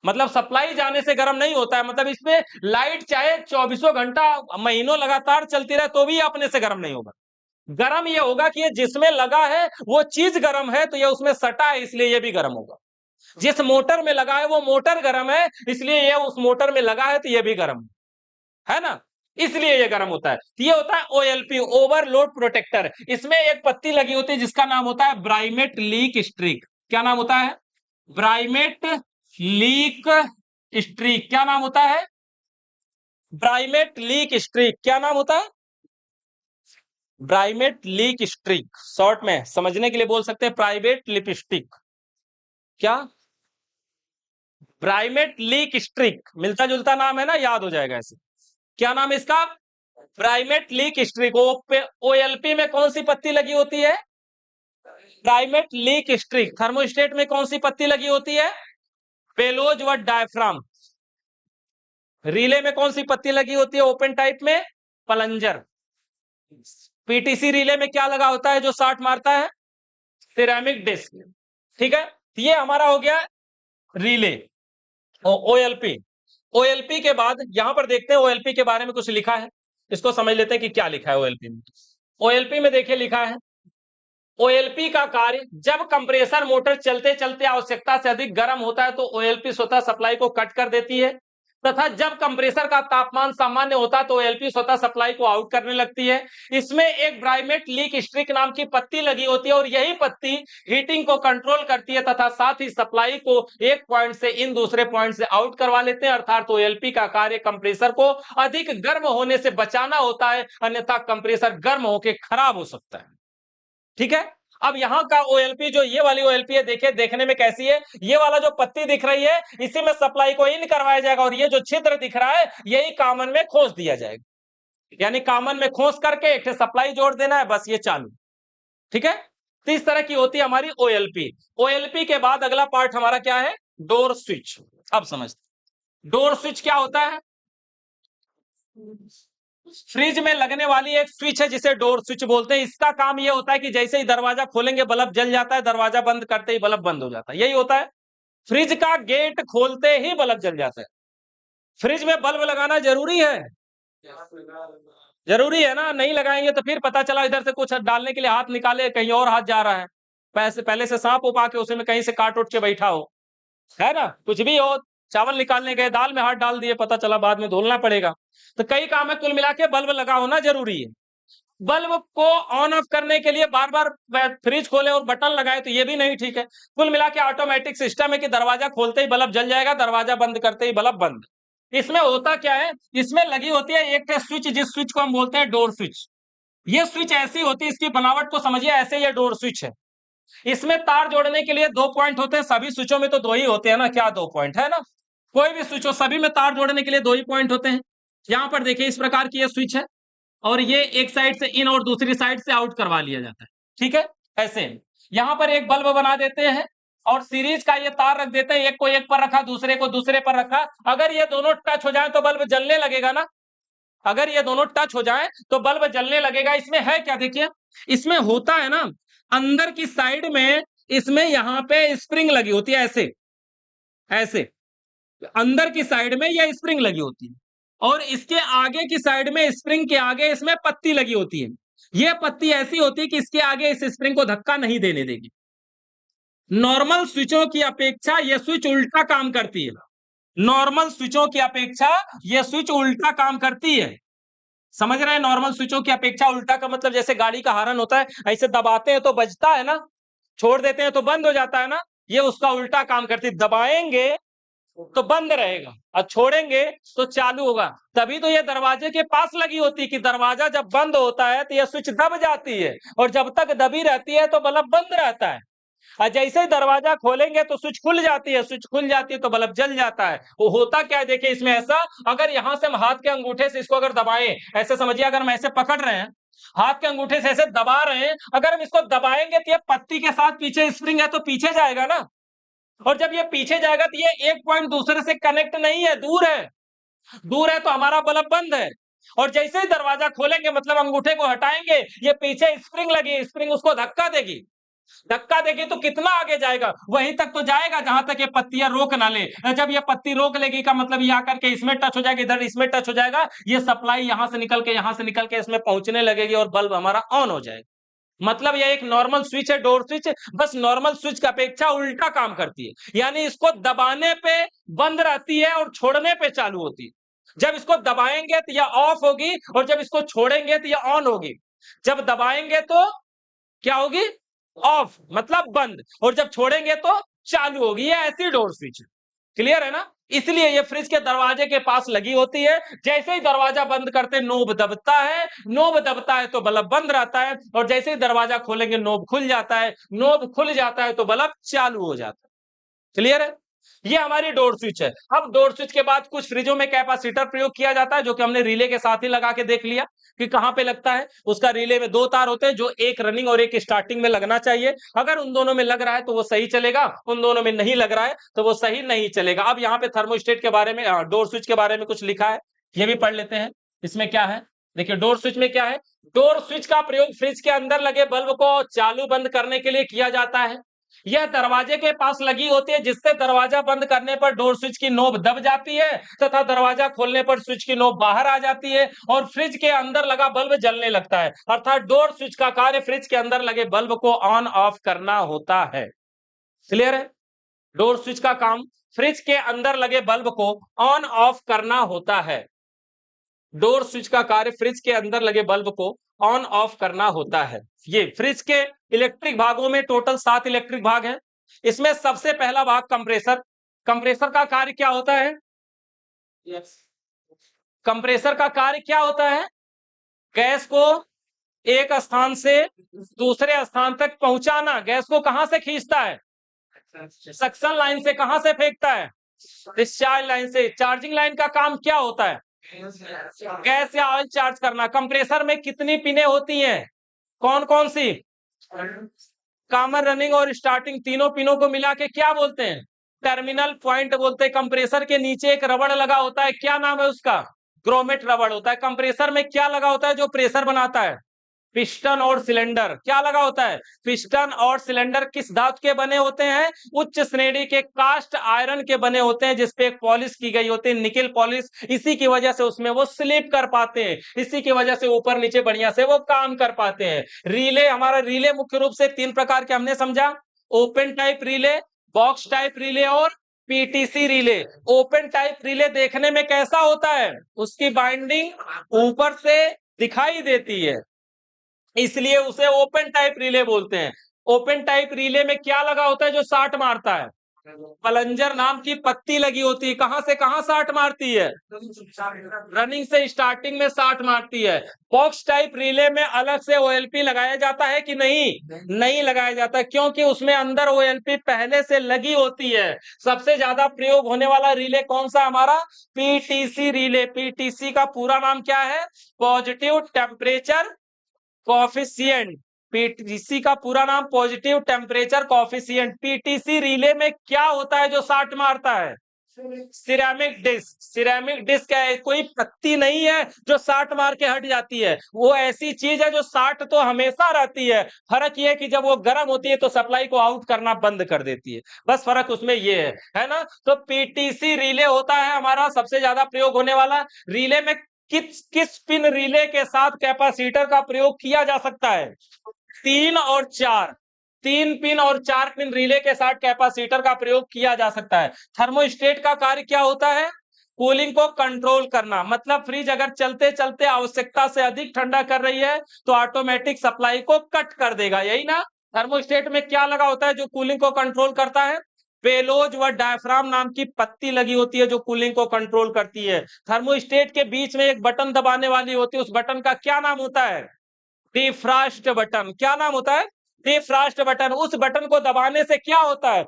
मतलब सप्लाई जाने से गर्म नहीं होता है। मतलब इसमें लाइट चाहे 24 घंटा महीनों लगातार चलती रहे तो भी अपने से गर्म नहीं होगा। गर्म ये होगा कि ये जिसमें लगा है वो चीज गर्म है तो ये उसमें सटा है, इसलिए ये भी गर्म होगा। जिस मोटर में लगा है वो मोटर गर्म है, इसलिए ये उस मोटर में लगा है तो ये भी गर्म है ना, इसलिए ये गर्म होता है। तो ये होता है ओएलपी, ओवरलोड प्रोटेक्टर। इसमें एक पत्ती लगी होती है जिसका नाम होता है ब्राइमेट लीक स्ट्रिक। क्या नाम होता है, ब्राइमेट लीक स्ट्रिक। क्या नाम होता है, ब्राइमेट लीक स्ट्रिक। क्या नाम होता है, ब्राइमेट लीक स्ट्रिक। शॉर्ट में समझने के लिए बोल सकते हैं प्राइवेट लिपस्टिक। क्या, ब्राइमेट लीक स्ट्रिक, मिलता जुलता नाम है ना, याद हो जाएगा ऐसे। क्या नाम है इसका, प्राइमेट लीक स्ट्रिक। ओएलपी में कौन सी पत्ती लगी होती है, प्राइमेट लीक स्ट्रिक। थर्मोस्टेट में कौन सी पत्ती लगी होती है, पेलोज व डायफ्राम। रिले में कौन सी पत्ती लगी होती है ओपन टाइप में, प्लंजर। पीटीसी रिले में क्या लगा होता है जो शॉर्ट मारता है, सिरेमिक डिस्क। ठीक है, ये हमारा हो गया रिले ओएलपी। ओएलपी के बाद यहां पर देखते हैं ओएलपी के बारे में कुछ लिखा है, इसको समझ लेते हैं कि क्या लिखा है ओएलपी में। ओएलपी में देखिए लिखा है, ओएलपी का कार्य, जब कंप्रेसर मोटर चलते चलते आवश्यकता से अधिक गर्म होता है तो ओएलपी स्वतः सप्लाई को कट कर देती है, तथा जब कंप्रेसर का तापमान सामान्य होता है तो ओएलपी स्वतः सप्लाई को आउट करने लगती है। इसमें एक ब्राइमेट लीक स्ट्रिक नाम की पत्ती लगी होती है और यही पत्ती हीटिंग को कंट्रोल करती है तथा साथ ही सप्लाई को एक पॉइंट से इन दूसरे पॉइंट से आउट करवा लेते हैं। अर्थात ओएलपी का कार्य कंप्रेसर को अधिक गर्म होने से बचाना होता है, अन्यथा कंप्रेसर गर्म होकर खराब हो सकता है। ठीक है, अब यहाँ का OLP जो ये वाली OLP है, देखिए देखने में कैसी है, ये वाला जो पत्ती दिख रही है इसी में सप्लाई को इन करवाया जाएगा और ये जो छिद्र दिख रहा है यही कॉमन में खोस दिया जाएगा, यानी कॉमन में खोस करके एक सप्लाई जोड़ देना है, बस ये चालू। ठीक है, तो इस तरह की होती है हमारी OLP। OLP के बाद अगला पार्ट हमारा क्या है, डोर स्विच। अब समझते, डोर स्विच क्या होता है। फ्रिज में लगने वाली एक स्विच है जिसे डोर स्विच बोलते हैं। इसका काम यह होता है कि जैसे ही दरवाजा खोलेंगे बल्ब जल जाता है, दरवाजा बंद करते ही बल्ब बंद हो जाता है, यही होता है। फ्रिज का गेट खोलते ही बल्ब जल जाता है। फ्रिज में बल्ब लगाना जरूरी है, जरूरी है ना, नहीं लगाएंगे तो फिर पता चला इधर से कुछ डालने के लिए हाथ निकाले कहीं और हाथ जा रहा है, पहले से सांप उपा के उसमें कहीं से काट उठ के बैठा हो, है ना, कुछ भी हो, चावल निकालने गए दाल में हाथ डाल दिए, पता चला बाद में धुलना पड़ेगा। तो कई काम है, कुल मिला के बल्ब लगा होना जरूरी है। बल्ब को ऑन ऑफ करने के लिए बार बार फ्रिज खोले और बटन लगाए तो ये भी नहीं ठीक है। कुल मिला के ऑटोमेटिक सिस्टम है कि दरवाजा खोलते ही बल्ब जल जाएगा, दरवाजा बंद करते ही बल्ब बंद। इसमें होता क्या है, इसमें लगी होती है एक स्विच, जिस स्विच को हम बोलते हैं डोर स्विच। ये स्विच ऐसी होती है, इसकी बनावट को समझिए ऐसे, ये डोर स्विच है। इसमें तार जोड़ने के लिए 2 पॉइंट होते हैं, सभी स्विचों में तो 2 ही होते हैं ना, क्या 2 पॉइंट है ना, कोई भी स्विच हो सभी में तार जोड़ने के लिए 2 ही पॉइंट होते हैं। यहां पर देखिए इस प्रकार की ये स्विच है और ये एक साइड से इन और दूसरी साइड से आउट करवा लिया जाता है। ठीक है, ऐसे यहां पर एक बल्ब बना देते हैं और सीरीज का ये तार रख देते हैं, एक को एक पर रखा, दूसरे को दूसरे पर रखा। अगर ये दोनों टच हो जाए तो बल्ब जलने लगेगा ना, अगर ये दोनों टच हो जाए तो बल्ब जलने लगेगा। इसमें है क्या, देखिए इसमें होता है ना, अंदर की साइड में इसमें यहां पे स्प्रिंग लगी होती है, ऐसे ऐसे अंदर की साइड में यह स्प्रिंग लगी होती है और इसके आगे की साइड में स्प्रिंग के आगे इसमें पत्ती लगी होती है। यह पत्ती ऐसी होती है कि इसके आगे इस स्प्रिंग को धक्का नहीं देने देगी। नॉर्मल स्विचों की अपेक्षा यह स्विच उल्टा काम करती है। नॉर्मल स्विचों की अपेक्षा यह स्विच उल्टा काम करती है, समझ रहे हैं। नॉर्मल स्विचों की अपेक्षा उल्टा का मतलब जैसे गाड़ी का हॉर्न होता है, ऐसे दबाते हैं तो बजता है ना, छोड़ देते हैं तो बंद हो जाता है ना, ये उसका उल्टा काम करती है। दबाएंगे तो बंद रहेगा और छोड़ेंगे तो चालू होगा। तभी तो ये दरवाजे के पास लगी होती है कि दरवाजा जब बंद होता है तो ये स्विच दब जाती है और जब तक दबी रहती है तो बल्ब बंद रहता है, और जैसे ही दरवाजा खोलेंगे तो स्विच खुल जाती है, स्विच खुल जाती है तो बल्ब जल जाता है। वो होता क्या है, देखिए इसमें ऐसा, अगर यहां से हम हाथ के अंगूठे से इसको अगर दबाएं, ऐसे समझिए अगर हम ऐसे पकड़ रहे हैं, हाथ के अंगूठे से ऐसे दबा रहे हैं, अगर हम इसको दबाएंगे तो ये पत्ती के साथ पीछे स्प्रिंग है तो पीछे जाएगा ना, और जब ये पीछे जाएगा तो ये एक पॉइंट दूसरे से कनेक्ट नहीं है, दूर है, दूर है तो हमारा बल्ब बंद है। और जैसे ही दरवाजा खोलेंगे मतलब अंगूठे को हटाएंगे, ये पीछे स्प्रिंग लगी, स्प्रिंग उसको धक्का देगी, धक्का देगी तो कितना आगे जाएगा, वहीं तक तो जाएगा जहां तक ये पत्तियां रोक ना ले। जब ये पत्ती रोक लेगी का मतलब ये आकर के इसमें टच हो जाएगी, इधर इसमें टच हो जाएगा, ये सप्लाई यहां से निकल के इसमें पहुंचने लगेगी और बल्ब हमारा ऑन हो जाएगा। मतलब यह एक नॉर्मल स्विच है, डोर स्विच, बस नॉर्मल स्विच की अपेक्षा उल्टा काम करती है, यानी इसको दबाने पे बंद रहती है और छोड़ने पे चालू होती है। जब इसको दबाएंगे तो यह ऑफ होगी और जब इसको छोड़ेंगे तो यह ऑन होगी। जब दबाएंगे तो क्या होगी, ऑफ मतलब बंद, और जब छोड़ेंगे तो चालू होगी। ये ऐसी डोर स्विच है, क्लियर है ना। इसलिए ये फ्रिज के दरवाजे के पास लगी होती है, जैसे ही दरवाजा बंद करते नोब दबता है, नोब दबता है तो बल्ब बंद रहता है, और जैसे ही दरवाजा खोलेंगे नोब खुल जाता है, नोब खुल जाता है तो बल्ब चालू हो जाता है। क्लियर है, ये हमारी डोर स्विच है। अब डोर स्विच के बाद कुछ फ्रिजों में कैपेसिटर प्रयोग किया जाता है, जो कि हमने रिले के साथ ही लगा के देख लिया कि कहां पे लगता है। उसका रिले में 2 तार होते हैं, जो एक रनिंग और एक स्टार्टिंग में लगना चाहिए। अगर उन दोनों में लग रहा है तो वो सही चलेगा, उन दोनों में नहीं लग रहा है तो वो सही नहीं चलेगा। अब यहाँ पे थर्मोस्टेट के बारे में, डोर स्विच के बारे में कुछ लिखा है, ये भी पढ़ लेते हैं। इसमें क्या है, देखिए डोर स्विच में क्या है, डोर स्विच का प्रयोग फ्रिज के अंदर लगे बल्ब को चालू बंद करने के लिए किया जाता है। यह दरवाजे के पास लगी होती है, जिससे दरवाजा बंद करने पर डोर स्विच की नोब दब जाती है तथा दरवाजा खोलने पर स्विच की नोब बाहर आ जाती है और फ्रिज के अंदर लगा बल्ब जलने लगता है। अर्थात डोर स्विच का कार्य फ्रिज के अंदर लगे बल्ब को ऑन ऑफ करना होता है। क्लियर है, डोर स्विच का काम फ्रिज के अंदर लगे बल्ब को ऑन ऑफ करना होता है। डोर स्विच का कार्य फ्रिज के अंदर लगे बल्ब को ऑन ऑफ करना होता है। ये फ्रिज के इलेक्ट्रिक भागों में टोटल 7 इलेक्ट्रिक भाग हैं। इसमें सबसे पहला भाग कंप्रेसर। कंप्रेसर का कार्य क्या होता है, कंप्रेसर का कार्य क्या होता है, गैस को एक स्थान से दूसरे स्थान तक पहुंचाना। गैस को कहां से खींचता है? सक्शन लाइन से। कहां से फेंकता है? डिस्चार्ज लाइन से। चार्जिंग लाइन का काम क्या होता है? गैस या ऑयल चार्ज करना। कंप्रेसर में कितनी पिने होती हैं? कौन कौन सी? कॉमन, रनिंग और स्टार्टिंग, तीनों पिनों को मिला के क्या बोलते हैं? टर्मिनल पॉइंट बोलते हैं। कंप्रेसर के नीचे एक रबड़ लगा होता है, क्या नाम है उसका? ग्रोमेट रबड़ होता है। कंप्रेसर में क्या लगा होता है जो प्रेशर बनाता है? पिस्टन और सिलेंडर। क्या लगा होता है? पिस्टन और सिलेंडर किस धातु के बने होते हैं? उच्च श्रेणी के कास्ट आयरन के बने होते हैं, जिसपे एक पॉलिश की गई होती है, निकेल पॉलिश। इसी की वजह से उसमें वो स्लिप कर पाते हैं, इसी की वजह से ऊपर नीचे बढ़िया से वो काम कर पाते हैं। रिले, हमारा रिले मुख्य रूप से 3 प्रकार के हमने समझा। Open type relay, box type relay और PTC relay. Open type relay देखने में कैसा होता है? उसकी बाइंडिंग ऊपर से दिखाई देती है, इसलिए उसे ओपन टाइप रिले बोलते हैं। ओपन टाइप रिले में क्या लगा होता है जो साट मारता है? प्लंजर नाम की पत्ती लगी होती है। कहां से कहां साट मारती है? रनिंग से स्टार्टिंग में साट मारती है। बॉक्स टाइप रिले में अलग से ओएलपी लगाया जाता है कि नहीं? नहीं लगाया जाता, क्योंकि उसमें अंदर ओएलपी पहले से लगी होती है। सबसे ज्यादा प्रयोग होने वाला रिले कौन सा हमारा? PTC relay. पीटीसी का पूरा नाम क्या है? Positive temperature coefficient. पीटीसी का पूरा नाम positive temperature coefficient. PTC relay में क्या होता है जो साट मारता है? Ceramic disc. सिरेमिक डिस्क क्या है? कोई पत्ती नहीं है जो साट मार के हट जाती है, वो ऐसी चीज है जो साट तो हमेशा रहती है। फर्क ये है कि जब वो गर्म होती है तो सप्लाई को आउट करना बंद कर देती है, बस फर्क उसमें ये है ना? तो पीटीसी रिले होता है हमारा सबसे ज्यादा प्रयोग होने वाला। रिले में किस किस पिन रिले के साथ कैपेसिटर का प्रयोग किया जा सकता है? 3 और 4। 3 पिन और 4 पिन रिले के साथ कैपेसिटर का प्रयोग किया जा सकता है। थर्मोस्टेट का कार्य क्या होता है? कूलिंग को कंट्रोल करना। मतलब फ्रिज अगर चलते चलते आवश्यकता से अधिक ठंडा कर रही है तो ऑटोमेटिक सप्लाई को कट कर देगा, यही ना? थर्मोस्टेट में क्या लगा होता है जो कूलिंग को कंट्रोल करता है? पेलोज व डायफ्राम नाम की पत्ती लगी होती है जो कूलिंग को कंट्रोल करती है। थर्मोस्टेट के बीच में एक बटन दबाने वाली होती है, उस बटन का क्या नाम होता है? Defrost button. क्या नाम होता है? Defrost button. उस बटन को दबाने से क्या होता है?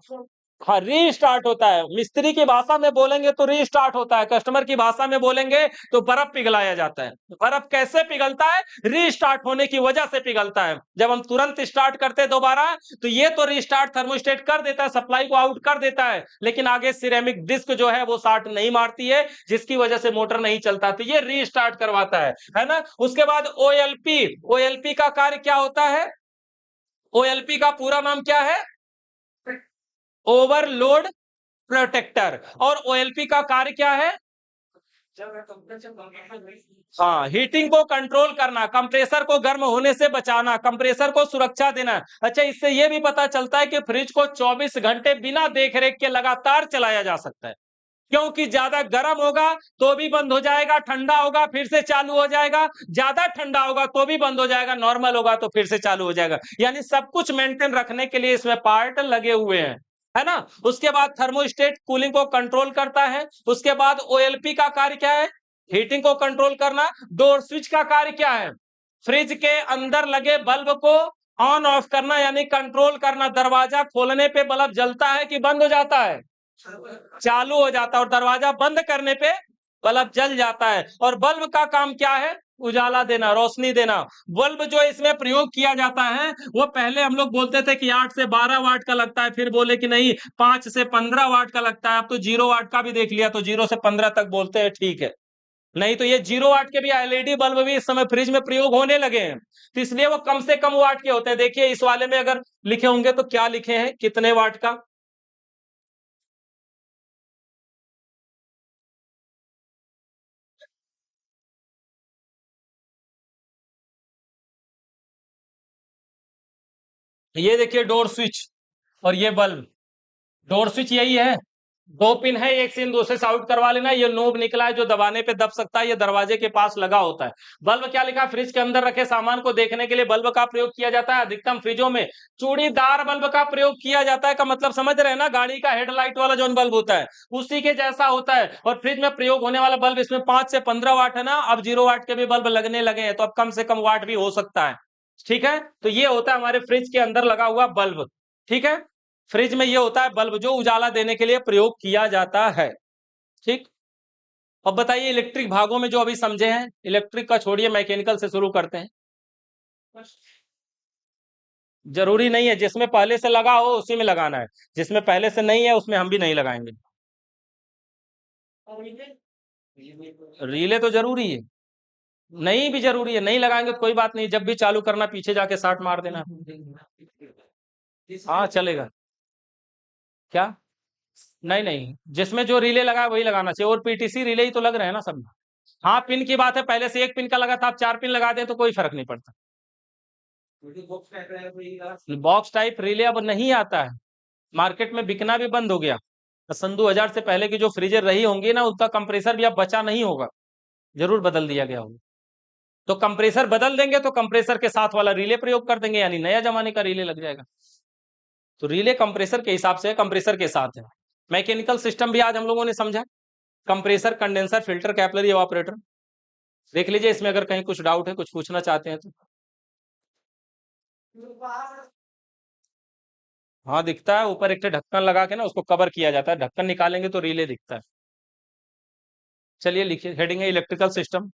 हाँ, रीस्टार्ट होता है। मिस्त्री की भाषा में बोलेंगे तो रीस्टार्ट होता है, कस्टमर की भाषा में बोलेंगे तो बर्फ पिघलाया जाता है। बर्फ कैसे पिघलता है? रीस्टार्ट होने की वजह से पिघलता है। जब हम तुरंत स्टार्ट करते हैं दोबारा तो ये तो रीस्टार्ट थर्मोस्टेट कर देता है, सप्लाई को आउट कर देता है, लेकिन आगे सिरेमिक डिस्क जो है वो साट नहीं मारती है, जिसकी वजह से मोटर नहीं चलता, तो ये रीस्टार्ट करवाता है ना? उसके बाद ओएलपी। ओएलपी का कार्य क्या होता है? ओएलपी का पूरा नाम क्या है? Overload protector. और ओएलपी का कार्य क्या है? हाँ, हीटिंग को कंट्रोल करना, कंप्रेसर को गर्म होने से बचाना, कंप्रेसर को सुरक्षा देना। अच्छा, इससे यह भी पता चलता है कि फ्रिज को 24 घंटे बिना देखरेख के लगातार चलाया जा सकता है, क्योंकि ज्यादा गर्म होगा तो भी बंद हो जाएगा, ठंडा होगा फिर से चालू हो जाएगा, ज्यादा ठंडा होगा तो भी बंद हो जाएगा, नॉर्मल होगा तो फिर से चालू हो जाएगा। यानी सब कुछ मेंटेन रखने के लिए इसमें पार्ट लगे हुए हैं, है ना? उसके बाद थर्मोस्टेट कूलिंग को कंट्रोल करता है। उसके बाद ओएलपी का कार्य क्या है? हीटिंग को कंट्रोल करना। डोर स्विच का कार्य क्या है? फ्रिज के अंदर लगे बल्ब को ऑन ऑफ करना, यानी कंट्रोल करना। दरवाजा खोलने पे बल्ब जलता है कि बंद हो जाता है? चालू हो जाता है। और दरवाजा बंद करने पे बल्ब जल जाता है। और बल्ब का काम क्या है? उजाला देना, रोशनी देना। बल्ब जो इसमें प्रयोग किया जाता है वो पहले हम लोग बोलते थे कि 8 से 12 वाट का लगता है, फिर बोले कि नहीं 5 से 15 वाट का लगता है। अब तो 0 वाट का भी देख लिया, तो 0 से 15 तक बोलते हैं, ठीक है। नहीं तो ये 0 वाट के भी एलईडी बल्ब भी इस समय फ्रिज में प्रयोग होने लगे हैं, तो इसलिए वो कम से कम वाट के होते हैं। देखिए इस वाले में अगर लिखे होंगे तो क्या लिखे हैं, कितने वाट का? ये देखिए डोर स्विच और ये बल्ब। डोर स्विच यही है, दो पिन है, एक से इन दो से आउट करवा लेना। ये नोब निकला है जो दबाने पे दब सकता है, ये दरवाजे के पास लगा होता है। बल्ब क्या लिखा है, फ्रिज के अंदर रखे सामान को देखने के लिए बल्ब का प्रयोग किया जाता है। अधिकतम फ्रिजों में चूड़ीदार बल्ब का प्रयोग किया जाता है, का मतलब समझ रहे हैं ना, गाड़ी का हेडलाइट वाला जो बल्ब होता है उसी के जैसा होता है। और फ्रिज में प्रयोग होने वाला बल्ब, इसमें 5 से 15 वाट है ना, अब 0 वाट के भी बल्ब लगने लगे हैं, तो अब कम से कम वाट भी हो सकता है। ठीक है, तो ये होता है हमारे फ्रिज के अंदर लगा हुआ बल्ब। ठीक है, फ्रिज में ये होता है बल्ब जो उजाला देने के लिए प्रयोग किया जाता है। ठीक, अब बताइए इलेक्ट्रिक भागों में जो अभी समझे हैं, इलेक्ट्रिक का छोड़िए, मैकेनिकल से शुरू करते हैं। जरूरी नहीं है, जिसमें पहले से लगा हो उसी में लगाना है, जिसमें पहले से नहीं है उसमें हम भी नहीं लगाएंगे। रिले तो जरूरी है, नहीं भी जरूरी है, नहीं लगाएंगे तो कोई बात नहीं, जब भी चालू करना पीछे जाके साट मार देना। हाँ चलेगा। क्या? नहीं नहीं, जिसमें जो रिले लगा है वही लगाना चाहिए, और पीटीसी रिले ही तो लग रहे हैं ना सब में। हाँ पिन की बात है, पहले से एक पिन का लगा था, आप 4 पिन लगा दें तो कोई फर्क नहीं पड़ता। बॉक्स टाइप रिले अब नहीं आता है, मार्केट में बिकना भी बंद हो गया। सन 2000 से पहले की जो फ्रीजर रही होंगी ना, उनका कंप्रेसर भी अब बचा नहीं होगा, जरूर बदल दिया गया होगा। तो कंप्रेसर बदल देंगे तो कंप्रेसर के साथ वाला रिले प्रयोग कर देंगे, यानी नया जमाने का रिले लग जाएगा। तो रिले कंप्रेसर के हिसाब से, कंप्रेसर के साथ है। मैकेनिकल सिस्टम भी आज हम लोगों ने समझा, compressor, condenser, filter, capillary, evaporator. देख लीजिए इसमें अगर कहीं कुछ डाउट है, कुछ पूछना चाहते हैं तो। हाँ दिखता है, ऊपर एक ढक्कन लगा के ना उसको कवर किया जाता है, ढक्कन निकालेंगे तो रिले दिखता है। चलिए लिखिए, हेडिंग है इलेक्ट्रिकल सिस्टम।